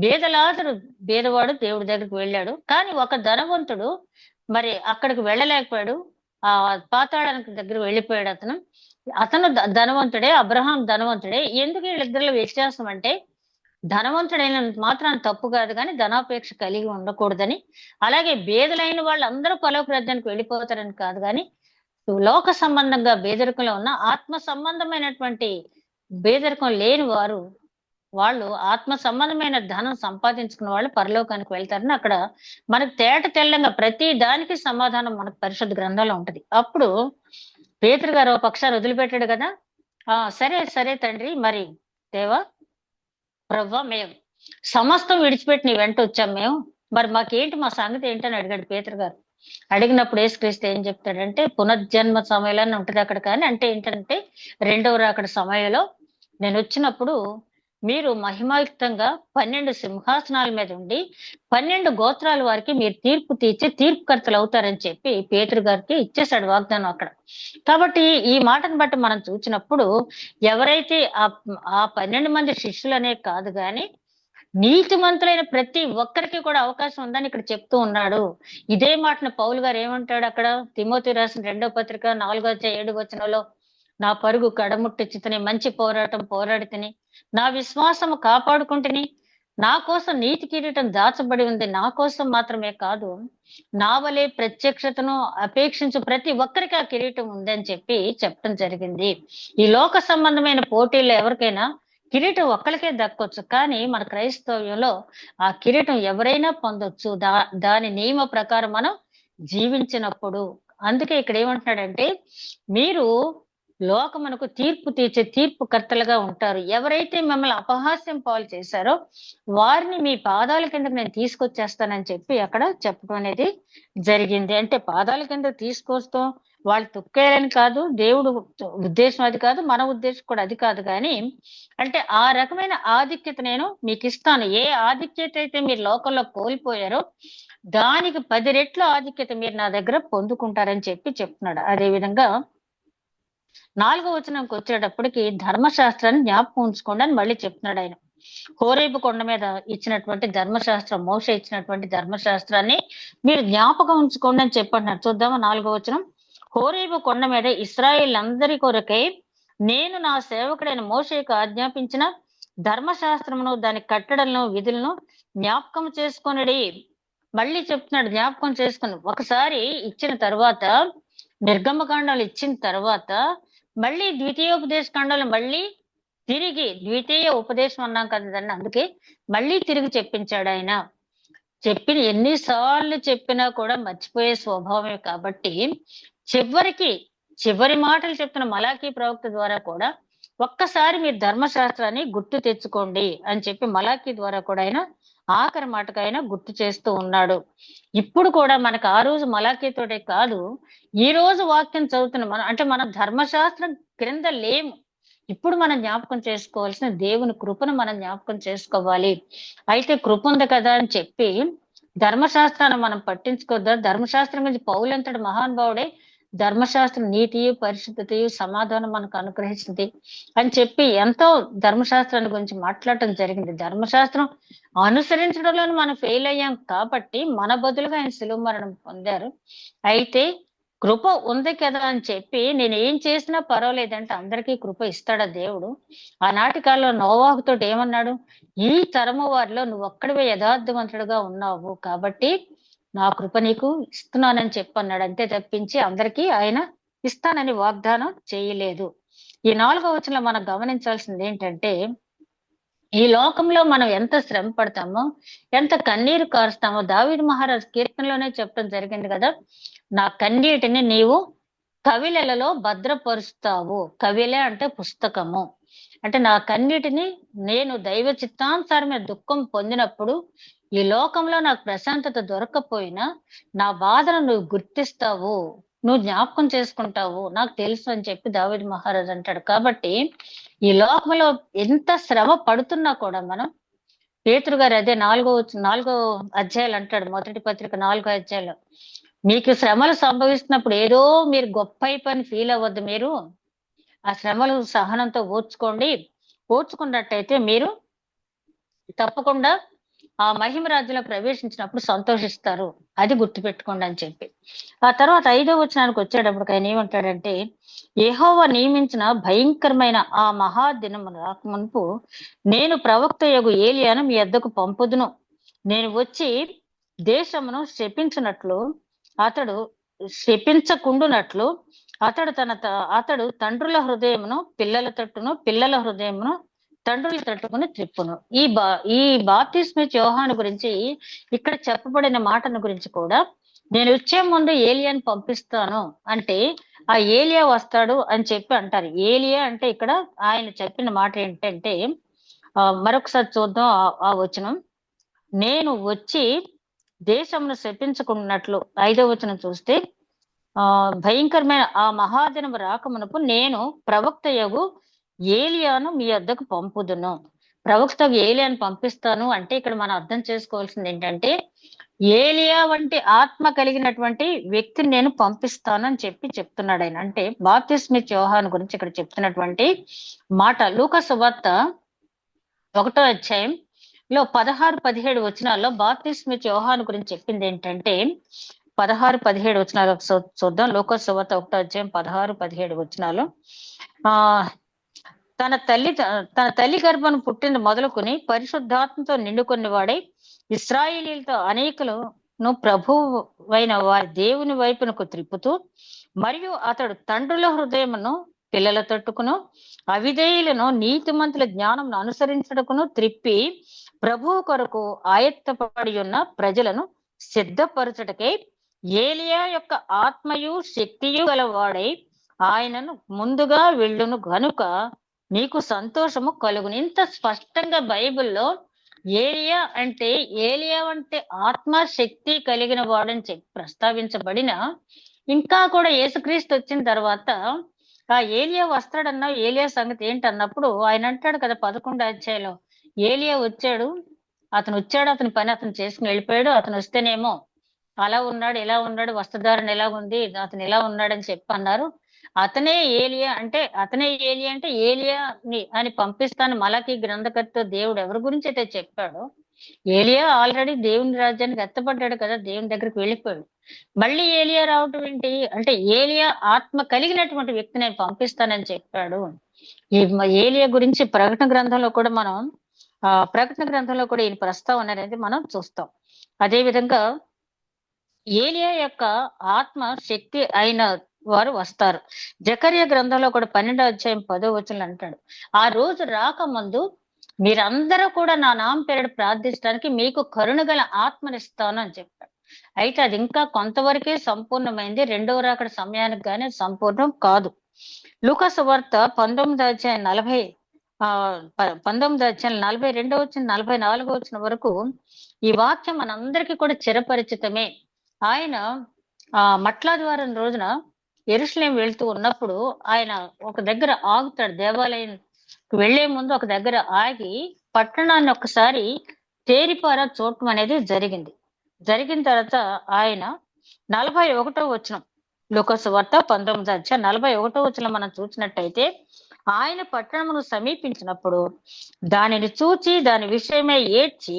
బీద లాజరు బీదవాడు దేవుడి దగ్గరికి వెళ్ళాడు. కానీ ఒక ధనవంతుడు మరి అక్కడికి వెళ్ళలేకపోయాడు, ఆ పాతాళానికి దగ్గర వెళ్ళిపోయాడు. అతను ధనవంతుడే, అబ్రహాం ధనవంతుడే. ఎందుకు వీళ్ళిద్దరిలో వ్యత్యాసం అంటే, ధనవంతుడైన మాత్రం తప్పు కాదు కానీ ధనాపేక్ష కలిగి ఉండకూడదని, అలాగే బేదలైన వాళ్ళందరూ పరలోక రాజ్యానికి వెళ్ళిపోతారని కాదు కానీ, లోక సంబంధంగా బేదరికంలో ఉన్న ఆత్మ సంబంధమైనటువంటి బేదరికం లేని వారు, వాళ్ళు ఆత్మ సంబంధమైన ధనం సంపాదించుకున్న వాళ్ళు పరలోకానికి వెళ్తారని అక్కడ మనకు తెల్లంగా ప్రతి దానికి సమాధానం మనకు పరిశుద్ధ గ్రంథంలో ఉంటది. అప్పుడు పేతురు గారు ఒక పక్షాన్ని వదిలిపెట్టాడు కదా. సరే సరే తండ్రి, మరి దేవా ప్రవ్వా, మేము సమస్తం విడిచిపెట్టి నీ వెంట వచ్చాం మేము, మరి మాకేంటి, మా సంగతి ఏంటని అడిగాడు పేతురు గారు. అడిగినప్పుడు యేసుక్రీస్తు ఏం చెప్తాడంటే, పునర్జన్మ సమయంలో ఉంటది అక్కడ. కానీ అంటే ఏంటంటే, రెండవ రాకడ సమయంలో నేను వచ్చినప్పుడు మీరు మహిమాయుక్తంగా 12 సింహాసనాల మీద ఉండి 12 గోత్రాల వారికి మీరు తీర్పు తీర్చి తీర్పుకర్తలు అవుతారని చెప్పి పేతురు గారికి ఇచ్చేశాడు వాగ్దానం అక్కడ. కాబట్టి ఈ మాటను బట్టి మనం చూసినప్పుడు, ఎవరైతే ఆ 12 మంది శిష్యులనే కాదు గాని నీతిమంతులైన ప్రతి ఒక్కరికి కూడా అవకాశం ఉందని ఇక్కడ చెప్తూ ఉన్నాడు. ఇదే మాటను పౌలు గారు ఏమంటాడు అక్కడ తిమోతి రాసిన 2వ పత్రిక 4వ అధ్యాయం 7వ వచనంలో, నా పరుగు కడముట్టించుతని, మంచి పోరాటం పోరాడితిని, నా విశ్వాసము కాపాడుకుంటుని, నా కోసం నీతి కిరీటం దాచబడి ఉంది, నా కోసం మాత్రమే కాదు, నా వలె ప్రత్యక్షతను అపేక్షించు ప్రతి ఒక్కరికి ఆ కిరీటం ఉందని చెప్పి చెప్పడం జరిగింది. ఈ లోక సంబంధమైన పోటీల్లో ఎవరికైనా కిరీటం ఒక్కరికే దక్కొచ్చు, కానీ మన క్రైస్తవ్యంలో ఆ కిరీటం ఎవరైనా పొందొచ్చు, దాని నియమ ప్రకారం మనం జీవించినప్పుడు. అందుకే ఇక్కడ ఏమంటున్నాడంటే, మీరు లోకమునకు తీర్పు తీర్చే తీర్పుకర్తలుగా ఉంటారు. ఎవరైతే మిమ్మల్ని అపహాస్యం పాలు చేశారో వారిని మీ పాదాల కిందకు నేను తీసుకొచ్చేస్తానని చెప్పి అక్కడ చెప్పడం అనేది జరిగింది. అంటే పాదాల కింద తీసుకొస్తాం వాళ్ళు తొక్కేయాలని కాదు, దేవుడు ఉద్దేశం అది కాదు, మన ఉద్దేశం కూడా అది కాదు. కానీ అంటే ఆ రకమైన ఆధిక్యత నేను మీకు ఇస్తాను. ఏ ఆధిక్యత అయితే మీరు లోకంలో కోల్పోయారో దానికి 10 రెట్ల ఆధిక్యత మీరు నా దగ్గర పొందుకుంటారని చెప్తున్నాడు. అదే విధంగా 4వ వచనంకి వచ్చేటప్పటికి ధర్మశాస్త్రాన్ని జ్ఞాపకం ఉంచుకోండి అని మళ్ళీ చెప్తున్నాడు ఆయన. హోరేబు కొండ మీద ఇచ్చినటువంటి ధర్మశాస్త్రం, మోషే ఇచ్చినటువంటి ధర్మశాస్త్రాన్ని మీరు జ్ఞాపకం ఉంచుకోండి అని చెప్పంటున్నారు. చూద్దామా 4వ వచనం. హోరేబు కొండ మీద ఇశ్రాయేలందరి కొరకై నేను నా సేవకుడైన మోషేకు ఆజ్ఞాపించిన ధర్మశాస్త్రమును, దాని కట్టడలను, విధులను జ్ఞాపకం చేసుకొనుడి. మళ్ళీ చెప్తున్నాడు జ్ఞాపకం చేసుకుని. ఒకసారి ఇచ్చిన తర్వాత, నిర్గమకాండాలు ఇచ్చిన తర్వాత మళ్ళీ ద్వితీయోపదేశ కాండాలు మళ్ళీ తిరిగి, ద్వితీయ ఉపదేశం అన్నాం కదండి, అందుకే మళ్ళీ తిరిగి చెప్పించాడు ఆయన. చెప్పిన ఎన్నిసార్లు చెప్పినా కూడా మర్చిపోయే స్వభావమే కాబట్టి చివరి మాటలు చెప్తున్న మలాకీ ప్రవక్త ద్వారా కూడా ఒక్కసారి మీరు ధర్మశాస్త్రాన్ని గుర్తు తెచ్చుకోండి అని చెప్పి మలాకీ ద్వారా కూడా ఆయన ఆఖరి మాటకు ఆయన గుర్తు చేస్తూ ఉన్నాడు. ఇప్పుడు కూడా మనకు ఆ రోజు మలాకీతోటే కాదు, ఈ రోజు వాక్యం చదువుతున్న మనం, అంటే మన ధర్మశాస్త్రం క్రింద లేము. ఇప్పుడు మనం జ్ఞాపకం చేసుకోవాల్సిన దేవుని కృపను మనం జ్ఞాపకం చేసుకోవాలి. అయితే కృప ఉంది కదా అని చెప్పి ధర్మశాస్త్రాన్ని మనం పట్టించుకోద్దా? ధర్మశాస్త్రం గురించి పౌలంతటి మహానుభావుడే ధర్మశాస్త్రం నీతియు, పరిశుద్ధతయు, సమాధానం మనకు అనుగ్రహించింది అని చెప్పి ఎంతో ధర్మశాస్త్రాన్ని గురించి మాట్లాడటం జరిగింది. ధర్మశాస్త్రం అనుసరించడంలో మనం ఫెయిల్ అయ్యాం కాబట్టి మన బదులుగా ఆయన శిలువ మరణం పొందారు. అయితే కృప ఉంది కదా అని చెప్పి నేను ఏం చేసినా పర్వాలేదంటే అందరికీ కృప ఇస్తాడా దేవుడు? ఆనాటి కాలంలో నోవాహుతో ఏమన్నాడు? ఈ తరము వారిలో నువ్వు ఒక్కడివే యథార్థవంతుడుగా ఉన్నావు కాబట్టి నా కృప నీకు ఇస్తున్నానని చెప్పన్నాడు. అంతే తప్పించి అందరికీ ఆయన ఇస్తానని వాగ్దానం చేయలేదు. ఈ 4వ వచనంలో మనం గమనించాల్సింది ఏంటంటే, ఈ లోకంలో మనం ఎంత శ్రమ పడతామో, ఎంత కన్నీరు కారుస్తామో దావీదు మహారాజు కీర్తనలోనే చెప్పడం జరిగింది కదా, నా కన్నీటిని నీవు కవిలలో భద్రపరుస్తావు. కవిలే అంటే పుస్తకము. అంటే నా కన్నీటిని నేను దైవ చిత్తానుసారమైన దుఃఖం పొందినప్పుడు ఈ లోకంలో నాకు ప్రశాంతత దొరకపోయినా నా బాధను నువ్వు గుర్తిస్తావు, నువ్వు జ్ఞాపకం చేసుకుంటావు, నాకు తెలుసు అని చెప్పి దావీదు మహారాజు అంటాడు. కాబట్టి ఈ లోకంలో ఎంత శ్రమ పడుతున్నా కూడా మనం, పేతురు గారు అదే 4వ అధ్యాయాలు అంటాడు, మొదటి పత్రిక 4వ అధ్యాయంలో, మీకు శ్రమలు సంభవిస్తున్నప్పుడు ఏదో మీరు గొప్ప అయిపోయి ఫీల్ అవ్వద్దు. మీరు ఆ శ్రమలు సహనంతో ఓర్చుకున్నట్టయితే మీరు తప్పకుండా ఆ మహిమ రాజ్యంలో ప్రవేశించినప్పుడు సంతోషిస్తారు, అది గుర్తుపెట్టుకోండి అని చెప్పి. ఆ తర్వాత 5వ వచనానికి వచ్చేటప్పుడు ఆయన ఏమంటాడంటే, యెహోవా నియమించిన భయంకరమైన ఆ మహాదినము రాకమునుపు నేను ప్రవక్తయగు ఏలియాను మీ యొద్దకు పంపుదును. నేను వచ్చి దేశమును శపించకుండునట్లు అతడు తండ్రుల హృదయమును పిల్లల తట్టును, పిల్లల హృదయమును తండ్రుల తట్టుకుని త్రిప్పును. ఈ బాప్తిస్మ యోహాను గురించి ఇక్కడ చెప్పబడిన మాటను గురించి కూడా, నేను వచ్చే ముందు ఏలియాని పంపిస్తాను అంటే ఆ ఏలియా వస్తాడు అని చెప్పి అంటారు. ఏలియా అంటే ఇక్కడ ఆయన చెప్పిన మాట ఏంటంటే, మరొకసారి చూద్దాం ఆ వచనం. నేను వచ్చి దేశమును శపించుకున్నట్లు 5వ వచనం చూస్తే, భయంకరమైన ఆ మహాదినం రాకమునపు నేను ప్రవక్తయగు ఏలియాను మీ వద్దకు పంపుదును. ప్రవక్తకు ఏలియాను పంపిస్తాను అంటే ఇక్కడ మనం అర్థం చేసుకోవాల్సింది ఏంటంటే, ఏలియా వంటి ఆత్మ కలిగినటువంటి వ్యక్తిని నేను పంపిస్తాను అని చెప్తున్నాడు ఆయన. అంటే బాప్తిస్మ యోహాను గురించి ఇక్కడ చెప్తున్నటువంటి మాట లూకా సువార్త 1వ అధ్యాయంలో 16-17 వచనాల్లో బాప్తిస్మ యోహాను గురించి చెప్పింది ఏంటంటే, 16-17 వచనాలు చూద్దాం. లూకా సువార్త 1వ అధ్యాయం 16-17 వచనాలు. తన తల్లి గర్భను పుట్టిన మొదలుకొని పరిశుద్ధాత్మతో నిండుకుని వాడై ఇశ్రాయేలీలతో అనేకులను ప్రభువైన వారి దేవుని వైపునకు త్రిప్పుతూ, మరియు అతడు తండ్రుల హృదయమును పిల్లల తట్టుకును, అవిధేయులను నీతిమంతుల జ్ఞానమును అనుసరించడకును త్రిప్పి, ప్రభువు కొరకు ఆయత్తపడి ఉన్న ప్రజలను సిద్ధపరచుటకై ఏలియా యొక్క ఆత్మయు శక్తియు గలవాడై ఆయనను ముందుగా వెళ్ళును గనుక నీకు సంతోషము కలుగును. ఇంత స్పష్టంగా బైబిల్లో ఏలియా అంటే ఆత్మ శక్తి కలిగిన వాడని చెప్పి ప్రస్తావించబడిన ఇంకా కూడా యేసుక్రీస్తు వచ్చిన తర్వాత ఆ ఏలియా వస్తాడన్నా ఏలియా సంగతి ఏంటన్నప్పుడు ఆయన అంటాడు కదా 11 అధ్యాయంలో, ఏలియా వచ్చాడు, అతని పని అతను చేసుకుని వెళ్ళిపోయాడు. అతను వస్తేనేమో అలా ఉన్నాడు, ఇలా ఉన్నాడు, వస్త్రధారణ ఎలా ఉంది, అతను ఇలా ఉన్నాడని చెప్పి అన్నారు. అతనే ఏలియా అంటే ఏలియాని అని పంపిస్తాను మలాకి గ్రంథకర్త దేవుడు ఎవరి గురించి అయితే చెప్పాడో, ఏలియా ఆల్రెడీ దేవుని రాజ్యానికి ఎత్తపడ్డాడు కదా, దేవుని దగ్గరికి వెళ్ళిపోయాడు. మళ్ళీ ఏలియా రావటం ఏంటి అంటే, ఏలియా ఆత్మ కలిగినటువంటి వ్యక్తి నేను పంపిస్తానని చెప్పాడు. ఏలియా గురించి ప్రకటన గ్రంథంలో కూడా ఈయన ప్రస్తావన అనేది మనం చూస్తాం. అదే విధంగా ఏలియా యొక్క ఆత్మ శక్తి అయిన వారు వస్తారు. జకర్యా గ్రంథంలో కూడా 12వ అధ్యాయం 10వ వచనంలో అంటాడు, ఆ రోజు రాకముందు మీరందరూ కూడా నా నామం పేరిట ప్రార్థించడానికి మీకు కరుణగల ఆత్మనిస్తాను అని చెప్పాడు. అయితే అది ఇంకా కొంతవరకే సంపూర్ణమైంది, రెండవ రాకడ సమయానికి గానీ సంపూర్ణం కాదు. లూకా సువార్త 19వ అధ్యాయం 42వ వచ్చిన 44వ వచ్చిన వరకు ఈ వాక్యం మనందరికీ కూడా చిరపరిచితమే. ఆయన మట్లా ద్వారం రోజున యెరూషలేం వెళ్తూ ఉన్నప్పుడు ఆయన ఒక దగ్గర ఆగుతాడు. దేవాలయం వెళ్లే ముందు ఒక దగ్గర ఆగి పట్టణాన్ని ఒకసారి తేరిపారా చూడటం అనేది జరిగిన తర్వాత ఆయన 41వ వచనం, లూకా సువార్త 19వ అధ్యాయం 41వ వచనం మనం చూసినట్టయితే, ఆయన పట్టణమును సమీపించినప్పుడు దానిని చూచి దాని విషయమై ఏడ్చి,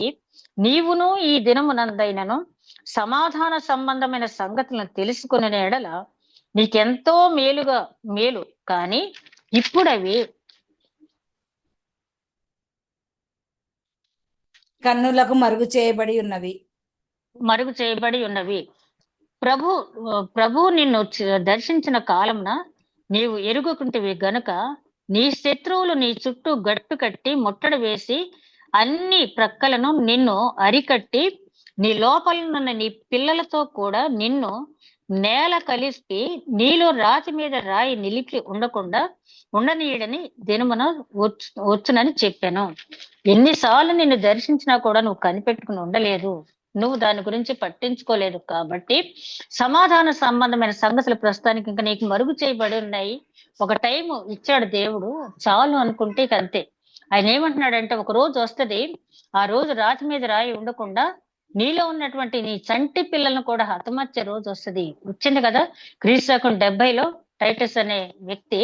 నీవును ఈ దినమునందైనను సమాధాన సంబంధమైన సంగతులను తెలుసుకునే ఎడల నీకెంతో మేలు, కానీ ఇప్పుడవి కన్నులకు మరుగు చేయబడి ఉన్నవి. ప్రభు నిన్ను దర్శించిన కాలమున నీవు ఎరుగుకుంటివి గనుక నీ శత్రువులు నీ చుట్టూ గట్టు కట్టి ముట్టడి వేసి అన్ని ప్రక్కలను నిన్ను అరికట్టి నీ లోపలనున్న నీ పిల్లలతో కూడా నిన్ను నేల కలిసి నీలో రాతి మీద రాయి నిలిపి ఉండకుండా ఉండనీయడని దినమున వచ్చునని చెప్పాను. ఎన్నిసార్లు నిన్ను దర్శించినా కూడా నువ్వు కనిపెట్టుకుని ఉండలేదు, నువ్వు దాని గురించి పట్టించుకోలేదు. కాబట్టి సమాధాన సంబంధమైన సంగతులు ప్రస్తుతానికి ఇంకా నీకు మరుగు చేయబడి ఉన్నాయి. ఒక టైం ఇచ్చాడు దేవుడు, చాలు అనుకుంటే ఇక అంతే. ఆయన ఏమంటున్నాడంటే, ఒక రోజు వస్తుంది, ఆ రోజు రాతి మీద రాయి ఉండకుండా నీలో ఉన్నటువంటి నీ చంటి పిల్లలను కూడా హతమార్చే రోజు వచ్చింది కదా. క్రీస్తు 70లో టైటస్ అనే వ్యక్తి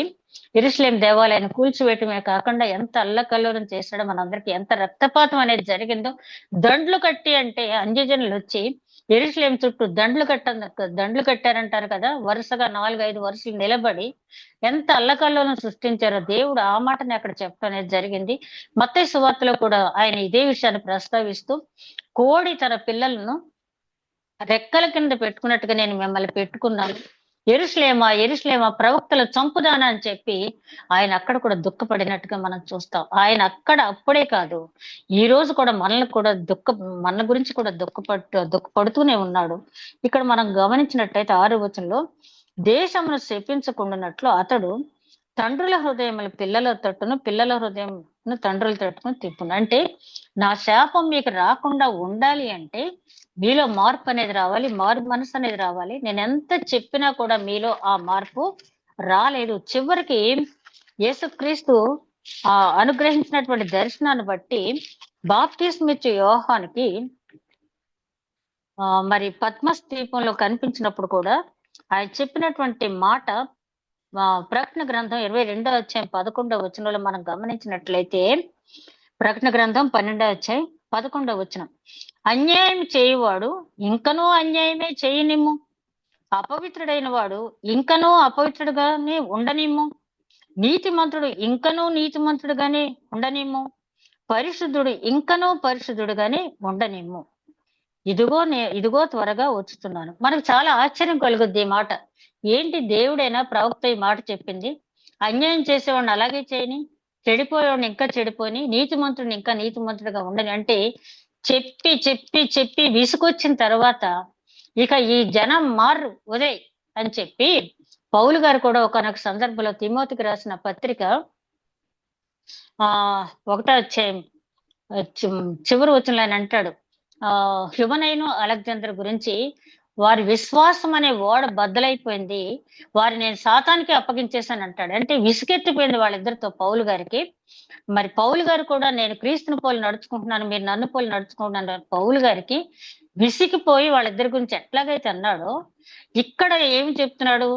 యెరూషలేం దేవాలయాన్ని కూల్చివేయటమే కాకుండా ఎంత అల్లకల్లోలం చేశాడో, మనందరికీ ఎంత రక్తపాతం అనేది జరిగిందో. దండ్లు కట్టి అంటే అన్యజనులు వచ్చి యెరూషలేం చుట్టూ దండ్లు కట్టారంటారు కదా, వరుసగా 4-5 వరుసలు నిలబడి ఎంత అల్లకల్లోలం సృష్టించారో దేవుడు ఆ మాటని అక్కడ చెప్పడం అనేది జరిగింది. మత్తయి సువార్తలో కూడా ఆయన ఇదే విషయాన్ని ప్రస్తావిస్తూ, కోడి తన పిల్లలను రెక్కల కింద పెట్టుకున్నట్టుగా నేను మిమ్మల్ని పెట్టుకున్నాను, యెరూషలేమా ప్రవక్తల చంపుదానా అని చెప్పి ఆయన అక్కడ కూడా దుఃఖపడినట్టుగా మనం చూస్తాం. ఆయన అప్పుడే కాదు, ఈ రోజు కూడా మన గురించి కూడా దుఃఖపడుతూనే ఉన్నాడు. ఇక్కడ మనం గమనించినట్టయితే 6వ వచనంలో, దేశమును శపించకుండానట్లు అతడు తండ్రుల హృదయములు పిల్లల తట్టును, పిల్లల హృదయం తండ్రుల తట్టును తిప్పును. అంటే నా శాపం మీకు రాకుండా ఉండాలి అంటే మీలో మార్పు అనేది రావాలి, మారు మనసు అనేది రావాలి. నేను ఎంత చెప్పినా కూడా మీలో ఆ మార్పు రాలేదు. చివరికి యేసుక్రీస్తు అనుగ్రహించినటువంటి దర్శనాన్ని బట్టి బాప్తిస్మ ఇచ్చే యోహానికి మరి పద్మస్ ద్వీపంలో కనిపించినప్పుడు కూడా ఆయన చెప్పినటువంటి మాట ప్రకటన గ్రంథం 22వ అధ్యాయం 11వ వచనంలో మనం గమనించినట్లయితే, ప్రకటన గ్రంథం 12వ అధ్యాయం 11వ వచనం, అన్యాయం చేయువాడు ఇంకనూ అన్యాయమే చేయనిమ్ము, అపవిత్రుడైన వాడు ఇంకనూ అపవిత్రుడుగానే ఉండనిమ్ము, నీతిమంతుడు ఇంకనూ నీతిమంతుడుగానే ఉండనిమ్ము, పరిశుద్ధుడు ఇంకనూ పరిశుద్ధుడుగానే ఉండనిమ్ము, ఇదిగో త్వరగా వచ్చుతున్నాను. మనకు చాలా ఆశ్చర్యం కలుగుద్ది ఈ మాట. ఏంటి, దేవుడైనా ప్రవక్త ఈ మాట చెప్పింది? అన్యాయం చేసేవాడిని అలాగే చేయని, చెడిపోయేవాడిని ఇంకా చెడిపోని, నీతిమంతుడిని ఇంకా నీతిమంతుడిగా ఉండని అంటే చెప్పి చెప్పి చెప్పి విసుకొచ్చిన తర్వాత ఇక ఈ జనం మారు ఉదయ్ అని చెప్పి పౌలు గారు కూడా ఒకనొక సందర్భంలో తిమోతికి రాసిన పత్రిక 1వ అధ్యాయం చివరి వచనంలో ఆయన అంటాడు, హ్యుమనైను అలెగ్జాండర్ గురించి, వారి విశ్వాసం అనే ఓడ బద్దలైపోయింది. వారి నేను సాతానికి అప్పగించేశాను అంటాడు. అంటే విసుగెత్తిపోయింది వాళ్ళిద్దరితో పౌలు గారికి. మరి పౌలు గారు కూడా నేను క్రీస్తుని పోలి నడుచుకుంటున్నాను, మీరు నన్ను పోలి నడుచుకుంటున్నాను పౌలు గారికి విసిగిపోయి వాళ్ళిద్దరి గురించి ఎట్లాగైతే అన్నాడో, ఇక్కడ ఏమి చెప్తున్నాడు?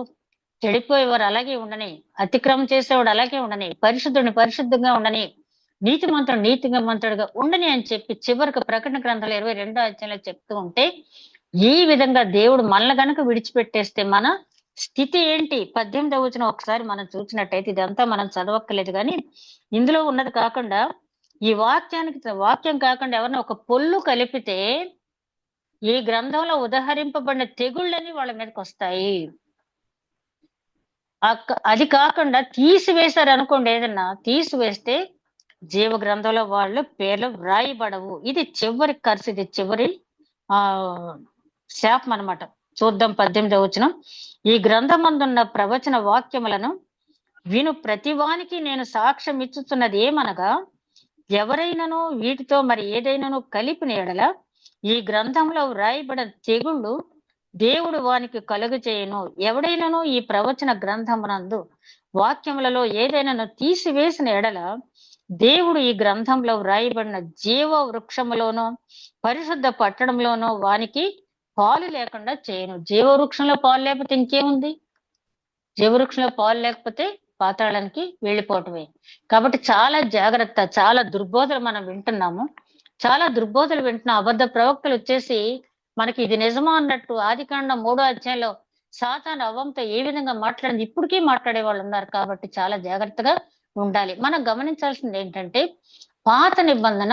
చెడిపోయేవారు అలాగే ఉండని, అతిక్రమం చేసేవాడు అలాగే ఉండని, పరిశుద్ధుడిని పరిశుద్ధంగా ఉండని, నీతిమంతుడు నీతిమంతుడుగా ఉండని అని చెప్పి చివరికి ప్రకటన గ్రంథంలో 22వ అధ్యాయంలో చెప్తూ ఉంటే, ఈ విధంగా దేవుడు మనల్ని గనుక విడిచిపెట్టేస్తే మన స్థితి ఏంటి? 18వ వచనం ఒకసారి మనం చూసినట్టయితే, ఇదంతా మనం చదవక్కర్లేదు కానీ ఇందులో ఉన్నది కాకుండా ఈ వాక్యం కాకుండా ఎవరైనా ఒక పొల్లు కలిపితే ఈ గ్రంథంలో ఉదహరింపబడిన తెగుళ్ళని వాళ్ళ మీదకి వస్తాయి. అది కాకుండా తీసివేశారు అనుకోండి, ఏదన్నా తీసివేస్తే జీవ గ్రంథంలో వాళ్ళు పేర్లు వ్రాయబడవు. ఇది చివరి కర్సు, ఇది చివరి శాపం అన్నమాట. చూద్దాం 18వ వచనం. ఈ గ్రంథమందున్న ప్రవచన వాక్యములను విను ప్రతివానికి నేను సాక్ష్యం ఇచ్చుతున్నది ఏమనగా, ఎవరైనాను వీటితో మరి ఏదైనాను కలిపిన ఎడల ఈ గ్రంథంలో వ్రాయబడిన తెగుళ్ళు దేవుడు వానికి కలుగు చేయను. ఎవడైనాను ఈ ప్రవచన గ్రంథమునందు వాక్యములలో ఏదైనాను తీసివేసిన ఎడల దేవుడు ఈ గ్రంథంలో వ్రాయబడిన జీవ వృక్షములోనో పరిశుద్ధ పట్టణంలోనో వానికి పాలు లేకుండా చేయను. జీవ వృక్షంలో పాలు లేకపోతే ఇంకేముంది? జీవవృక్షంలో పాలు లేకపోతే పాతాళానికి వెళ్ళిపోవటమే. కాబట్టి చాలా జాగ్రత్త. చాలా దుర్బోధలు మనం వింటున్నాము, చాలా దుర్బోధలు వింటున్నాం. అబద్ధ ప్రవక్తలు వచ్చేసి మనకి ఇది నిజమా అన్నట్టు ఆదికాండం 3వ అధ్యాయంలో సాతాను అవ్వంతో ఏ విధంగా మాట్లాడింది ఇప్పటికీ మాట్లాడే వాళ్ళు ఉన్నారు. కాబట్టి చాలా జాగ్రత్తగా ఉండాలి. మనం గమనించాల్సింది ఏంటంటే, పాత నిబంధన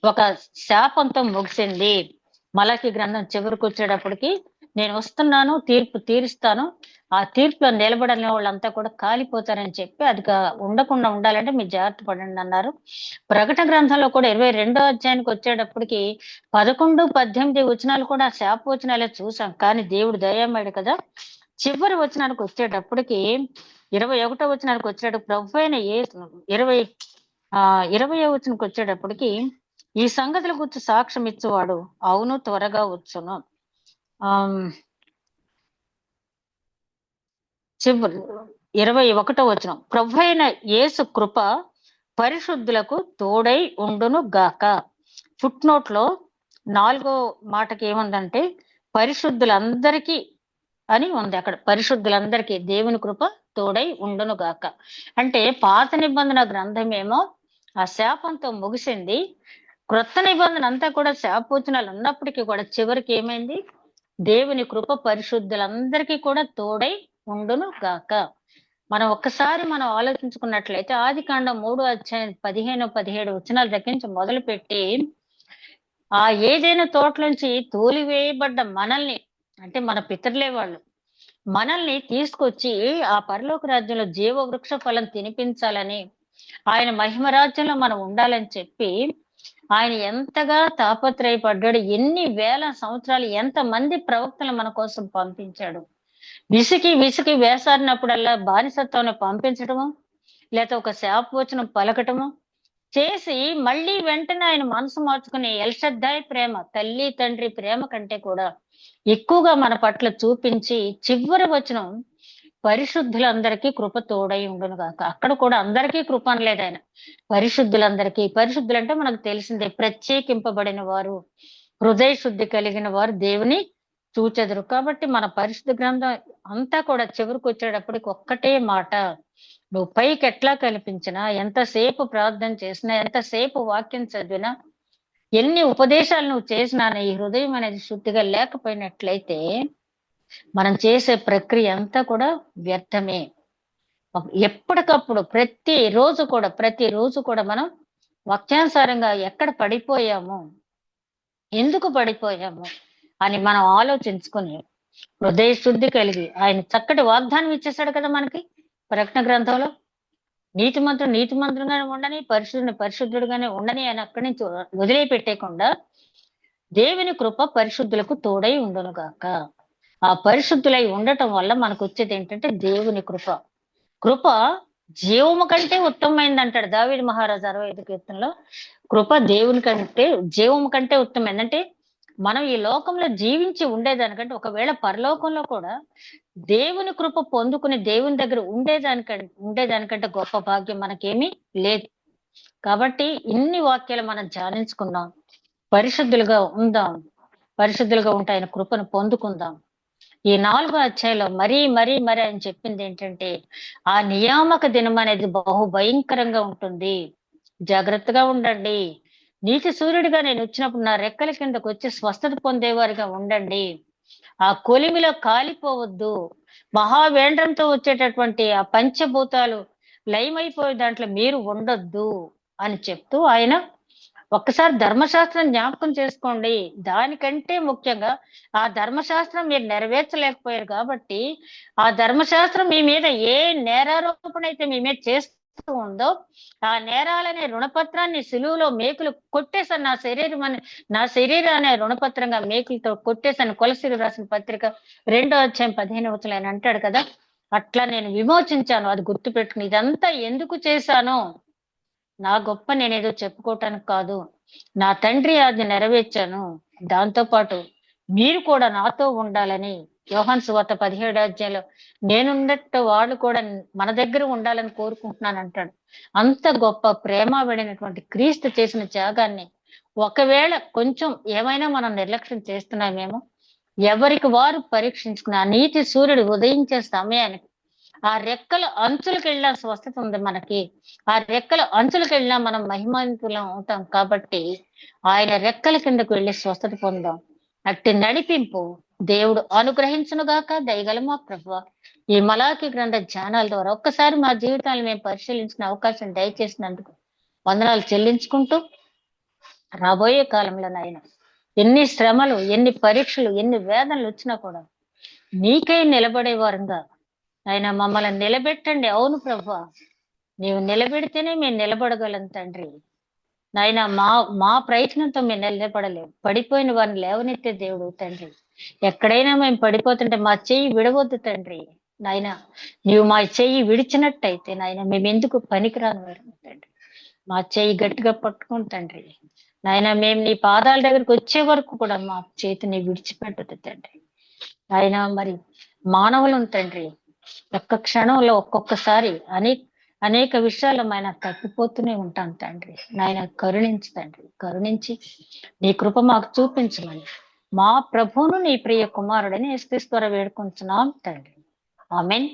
ఒక శాపంతో ముగిసింది. మలాకి గ్రంథం చివరికి వచ్చేటప్పటికి నేను వస్తున్నాను, తీర్పు తీరుస్తాను, ఆ తీర్పులో నిలబడని వాళ్ళంతా కూడా కాలిపోతారని చెప్పి అది ఉండకుండా ఉండాలంటే మీరు జాగ్రత్త పడండి అన్నారు. ప్రకటన గ్రంథంలో కూడా 22వ అధ్యాయానికి వచ్చేటప్పటికి 11, 18 వచనాలు కూడా శాప వచనాలే చూసాం. కానీ దేవుడు దయామయుడు కదా. చివరి వచనానికి వచ్చేటప్పటికి 21వ వచనానికి వచ్చేటప్పుడు ప్రభు అయిన 20వ వచనానికి వచ్చేటప్పటికి ఈ సంగతుల గురించి సాక్ష్యం ఇచ్చేవాడు అవును త్వరగా వచ్చును. 21వ వచనం, ప్రభు అయిన యేసు కృప పరిశుద్ధులకు తోడై ఉండును గాక. ఫుట్ నోట్ లో 4వ మాటకి ఏముందంటే పరిశుద్ధులందరికీ అని ఉంది. అక్కడ పరిశుద్ధులందరికీ దేవుని కృప తోడై ఉండును గాక. అంటే పాత నిబంధన గ్రంథమేమో ఆ శాపంతో ముగిసింది. క్రొత్త నిబంధన అంతా కూడా శాపవచనాలు ఉన్నప్పటికీ కూడా చివరికి ఏమైంది? దేవుని కృప పరిశుద్ధులందరికీ కూడా తోడై ఉండును గాక. మనం ఒక్కసారి మనం ఆలోచించుకున్నట్లయితే ఆదికాండం 3వ అధ్యాయం 15, 17 వచనాల దగ్గర నుంచి మొదలు పెట్టి ఆ ఏదైనా తోటలోంచి తోలివేయబడ్డ మనల్ని, అంటే మన పితరులే వాళ్ళు, మనల్ని తీసుకొచ్చి ఆ పరలోక రాజ్యంలో జీవ వృక్ష ఫలం తినిపించాలని, ఆయన మహిమ రాజ్యంలో మనం ఉండాలని చెప్పి ఆయన ఎంతగా తాపత్రయపడ్డాడు. ఎన్ని వేల సంవత్సరాలు ఎంత మంది ప్రవక్తలు మన కోసం పంపించాడు. విసికి వేసాడినప్పుడల్లా బానిసత్వాన్ని పంపించడము, లేకపోతే ఒక శాపవచనం పలకటము చేసి మళ్ళీ వెంటనే ఆయన మనసు మార్చుకుని ఎల్షద్దాయి ప్రేమ, తల్లి తండ్రి ప్రేమ కంటే కూడా ఎక్కువగా మన పట్ల చూపించి చివరి వచనం పరిశుద్ధులందరికీ కృప తోడై ఉండును గాక. అక్కడ కూడా అందరికీ కృప అనలేదు ఆయన, పరిశుద్ధులందరికీ. పరిశుద్ధులంటే మనకు తెలిసిందే, ప్రత్యేకింపబడిన వారు, హృదయ శుద్ధి కలిగిన వారు దేవుని చూచెదరు. కాబట్టి మన పరిశుద్ధ గ్రంథం అంతా కూడా చివరికి వచ్చేటప్పటికి ఒక్కటే మాట, నువ్వు పైకి ఎట్లా కనిపించినా, ఎంతసేపు ప్రార్థన చేసినా, ఎంతసేపు వాక్యం చదివినా, ఎన్ని ఉపదేశాలు నువ్వు చేసినా ఈ హృదయం అనేది శుద్ధిగా లేకపోయినట్లయితే మనం చేసే ప్రక్రియ అంతా కూడా వ్యర్థమే. ఎప్పటికప్పుడు ప్రతిరోజు కూడా మనం వాక్యానుసారంగా ఎక్కడ పడిపోయాము, ఎందుకు పడిపోయాము అని మనం ఆలోచించుకుని హృదయ శుద్ధి కలిగి, ఆయన చక్కటి వాగ్దానం ఇచ్చేసాడు కదా మనకి ప్రకటన గ్రంథంలో, నీతిమంతుడుగానే ఉండని, పరిశుద్ధుడుగానే ఉండని అని అక్కడి నుంచి వదిలిపెట్టేయకుండా దేవుని కృప పరిశుద్ధులకు తోడై ఉండును గాక. ఆ పరిశుద్ధులై ఉండటం వల్ల మనకు వచ్చేది ఏంటంటే దేవుని కృప జీవము కంటే ఉత్తమమైంది అంటాడు దావీదు మహారాజు 65 కీర్తనలో. కృప దేవుని కంటే జీవము కంటే ఉత్తమైంది. అంటే మనం ఈ లోకంలో జీవించి ఉండేదానికంటే ఒకవేళ పరలోకంలో కూడా దేవుని కృప పొందుకుని దేవుని దగ్గర ఉండేదానికంటే గొప్ప భాగ్యం మనకేమీ లేదు. కాబట్టి ఇన్ని వాక్యాలు మనం ధ్యానించుకుందాం, పరిశుద్ధులుగా ఉందాం, పరిశుద్ధులుగా ఉంటే ఆయన కృపను పొందుకుందాం. ఈ 4వ అధ్యాయంలో మరీ ఆయన చెప్పింది ఏంటంటే, ఆ నియామక దినం అనేది బహు భయంకరంగా ఉంటుంది, జాగ్రత్తగా ఉండండి. నీతి సూర్యుడిగా నేను వచ్చినప్పుడు నా రెక్కల కిందకు వచ్చి స్వస్థత పొందేవారిగా ఉండండి. ఆ కొలిమిలో కాలిపోవద్దు. మహావేంద్రంతో వచ్చేటటువంటి ఆ పంచభూతాలు లయమైపోయే దాంట్లో మీరు ఉండొద్దు అని చెప్తూ ఆయన ఒక్కసారి ధర్మశాస్త్రం జ్ఞాపకం చేసుకోండి. దానికంటే ముఖ్యంగా ఆ ధర్మశాస్త్రం మీరు నెరవేర్చలేకపోయారు కాబట్టి ఆ ధర్మశాస్త్రం మీ మీద ఏ నేరారోపణ అయితే మీ మీద చేస్తూ ఉందో ఆ నేరాలనే రుణపత్రాన్ని సిలువలో మేకులు కొట్టేసాను, నా శరీరం అనే రుణపత్రంగా మేకులతో కొట్టేసాను. కొలసీలు రాసిన పత్రిక 2వ అధ్యాయం 15వ వచనం ఆయన అంటాడు కదా, అట్లా నేను విమోచించాను. అది గుర్తు పెట్టుకుని ఇదంతా ఎందుకు చేశాను? నా గొప్ప నేనేదో చెప్పుకోవటానికి కాదు, నా తండ్రి ఆజ్ఞ నెరవేర్చాను. దాంతో పాటు మీరు కూడా నాతో ఉండాలని యోహాను సువార్త 17వ అధ్యాయంలో నేనున్నట్టు వాళ్ళు కూడా మన దగ్గర ఉండాలని కోరుకుంటున్నాను అంటాడు. అంత గొప్ప ప్రేమ పడినటువంటి క్రీస్తు చేసిన త్యాగాన్ని ఒకవేళ కొంచెం ఏమైనా మనం నిర్లక్ష్యం చేస్తున్నామేమో, ఎవరికి వారు పరీక్షించుకుని ఆ నీతి సూర్యుడు ఉదయించే సమయానికి ఆ రెక్కల అంచులకు వెళ్ళిన స్వస్థత ఉంది మనకి. ఆ రెక్కల అంచులకు వెళ్ళినా మనం మహిమాన్వితులం అవుతాం. కాబట్టి ఆయన రెక్కల కిందకు వెళ్ళి స్వస్థత పొందాం. అట్టి నడిపింపు దేవుడు అనుగ్రహించునుగాక. దయగల మా ప్రభువా, ఈ మలాకి గ్రంథ ధ్యానాల ద్వారా ఒక్కసారి మా జీవితాలను మేము పరిశీలించిన అవకాశం దయచేసినందుకు వందనాలు చెల్లించుకుంటూ, రాబోయే కాలంలో నాయన ఎన్ని శ్రమలు, ఎన్ని పరీక్షలు, ఎన్ని వేదనలు వచ్చినా కూడా నీకై నిలబడే వారంగా ఆయన మమ్మల్ని నిలబెట్టండి. అవును ప్రభువా, నీవు నిలబెడితేనే మేము నిలబడగలం తండ్రి. నాయన మా ప్రయత్నంతో మేము నిలబడలేము. పడిపోయిన వారిని లేవనెత్తే దేవుడు తండ్రి. ఎక్కడైనా మేము పడిపోతుంటే మా చెయ్యి విడవద్దు తండ్రి. నాయన నీవు మా చెయ్యి విడిచినట్టయితే నాయన మేము ఎందుకు పనికిరాని వారు తండ్రి. మా చెయ్యి గట్టిగా పట్టుకుని తండ్రి నాయన మేము నీ పాదాల దగ్గరికి వచ్చే వరకు కూడా మా చేతిని విడిచిపెట్టదు తండ్రి. నాయన మరి మానవులు తండ్రి ఒక్క క్షణంలో ఒక్కొక్కసారి అనేక విషయాలు ఆయన తప్పిపోతూనే ఉంటాం తండ్రి. నాయన కరుణించి తండ్రి, కరుణించి నీ కృప మాకు చూపించమని మా ప్రభువును నీ ప్రియ కుమారుడని యేసుక్రీస్తు ద్వారా వేడుకుంటున్నాం తండ్రి. ఆమేన్.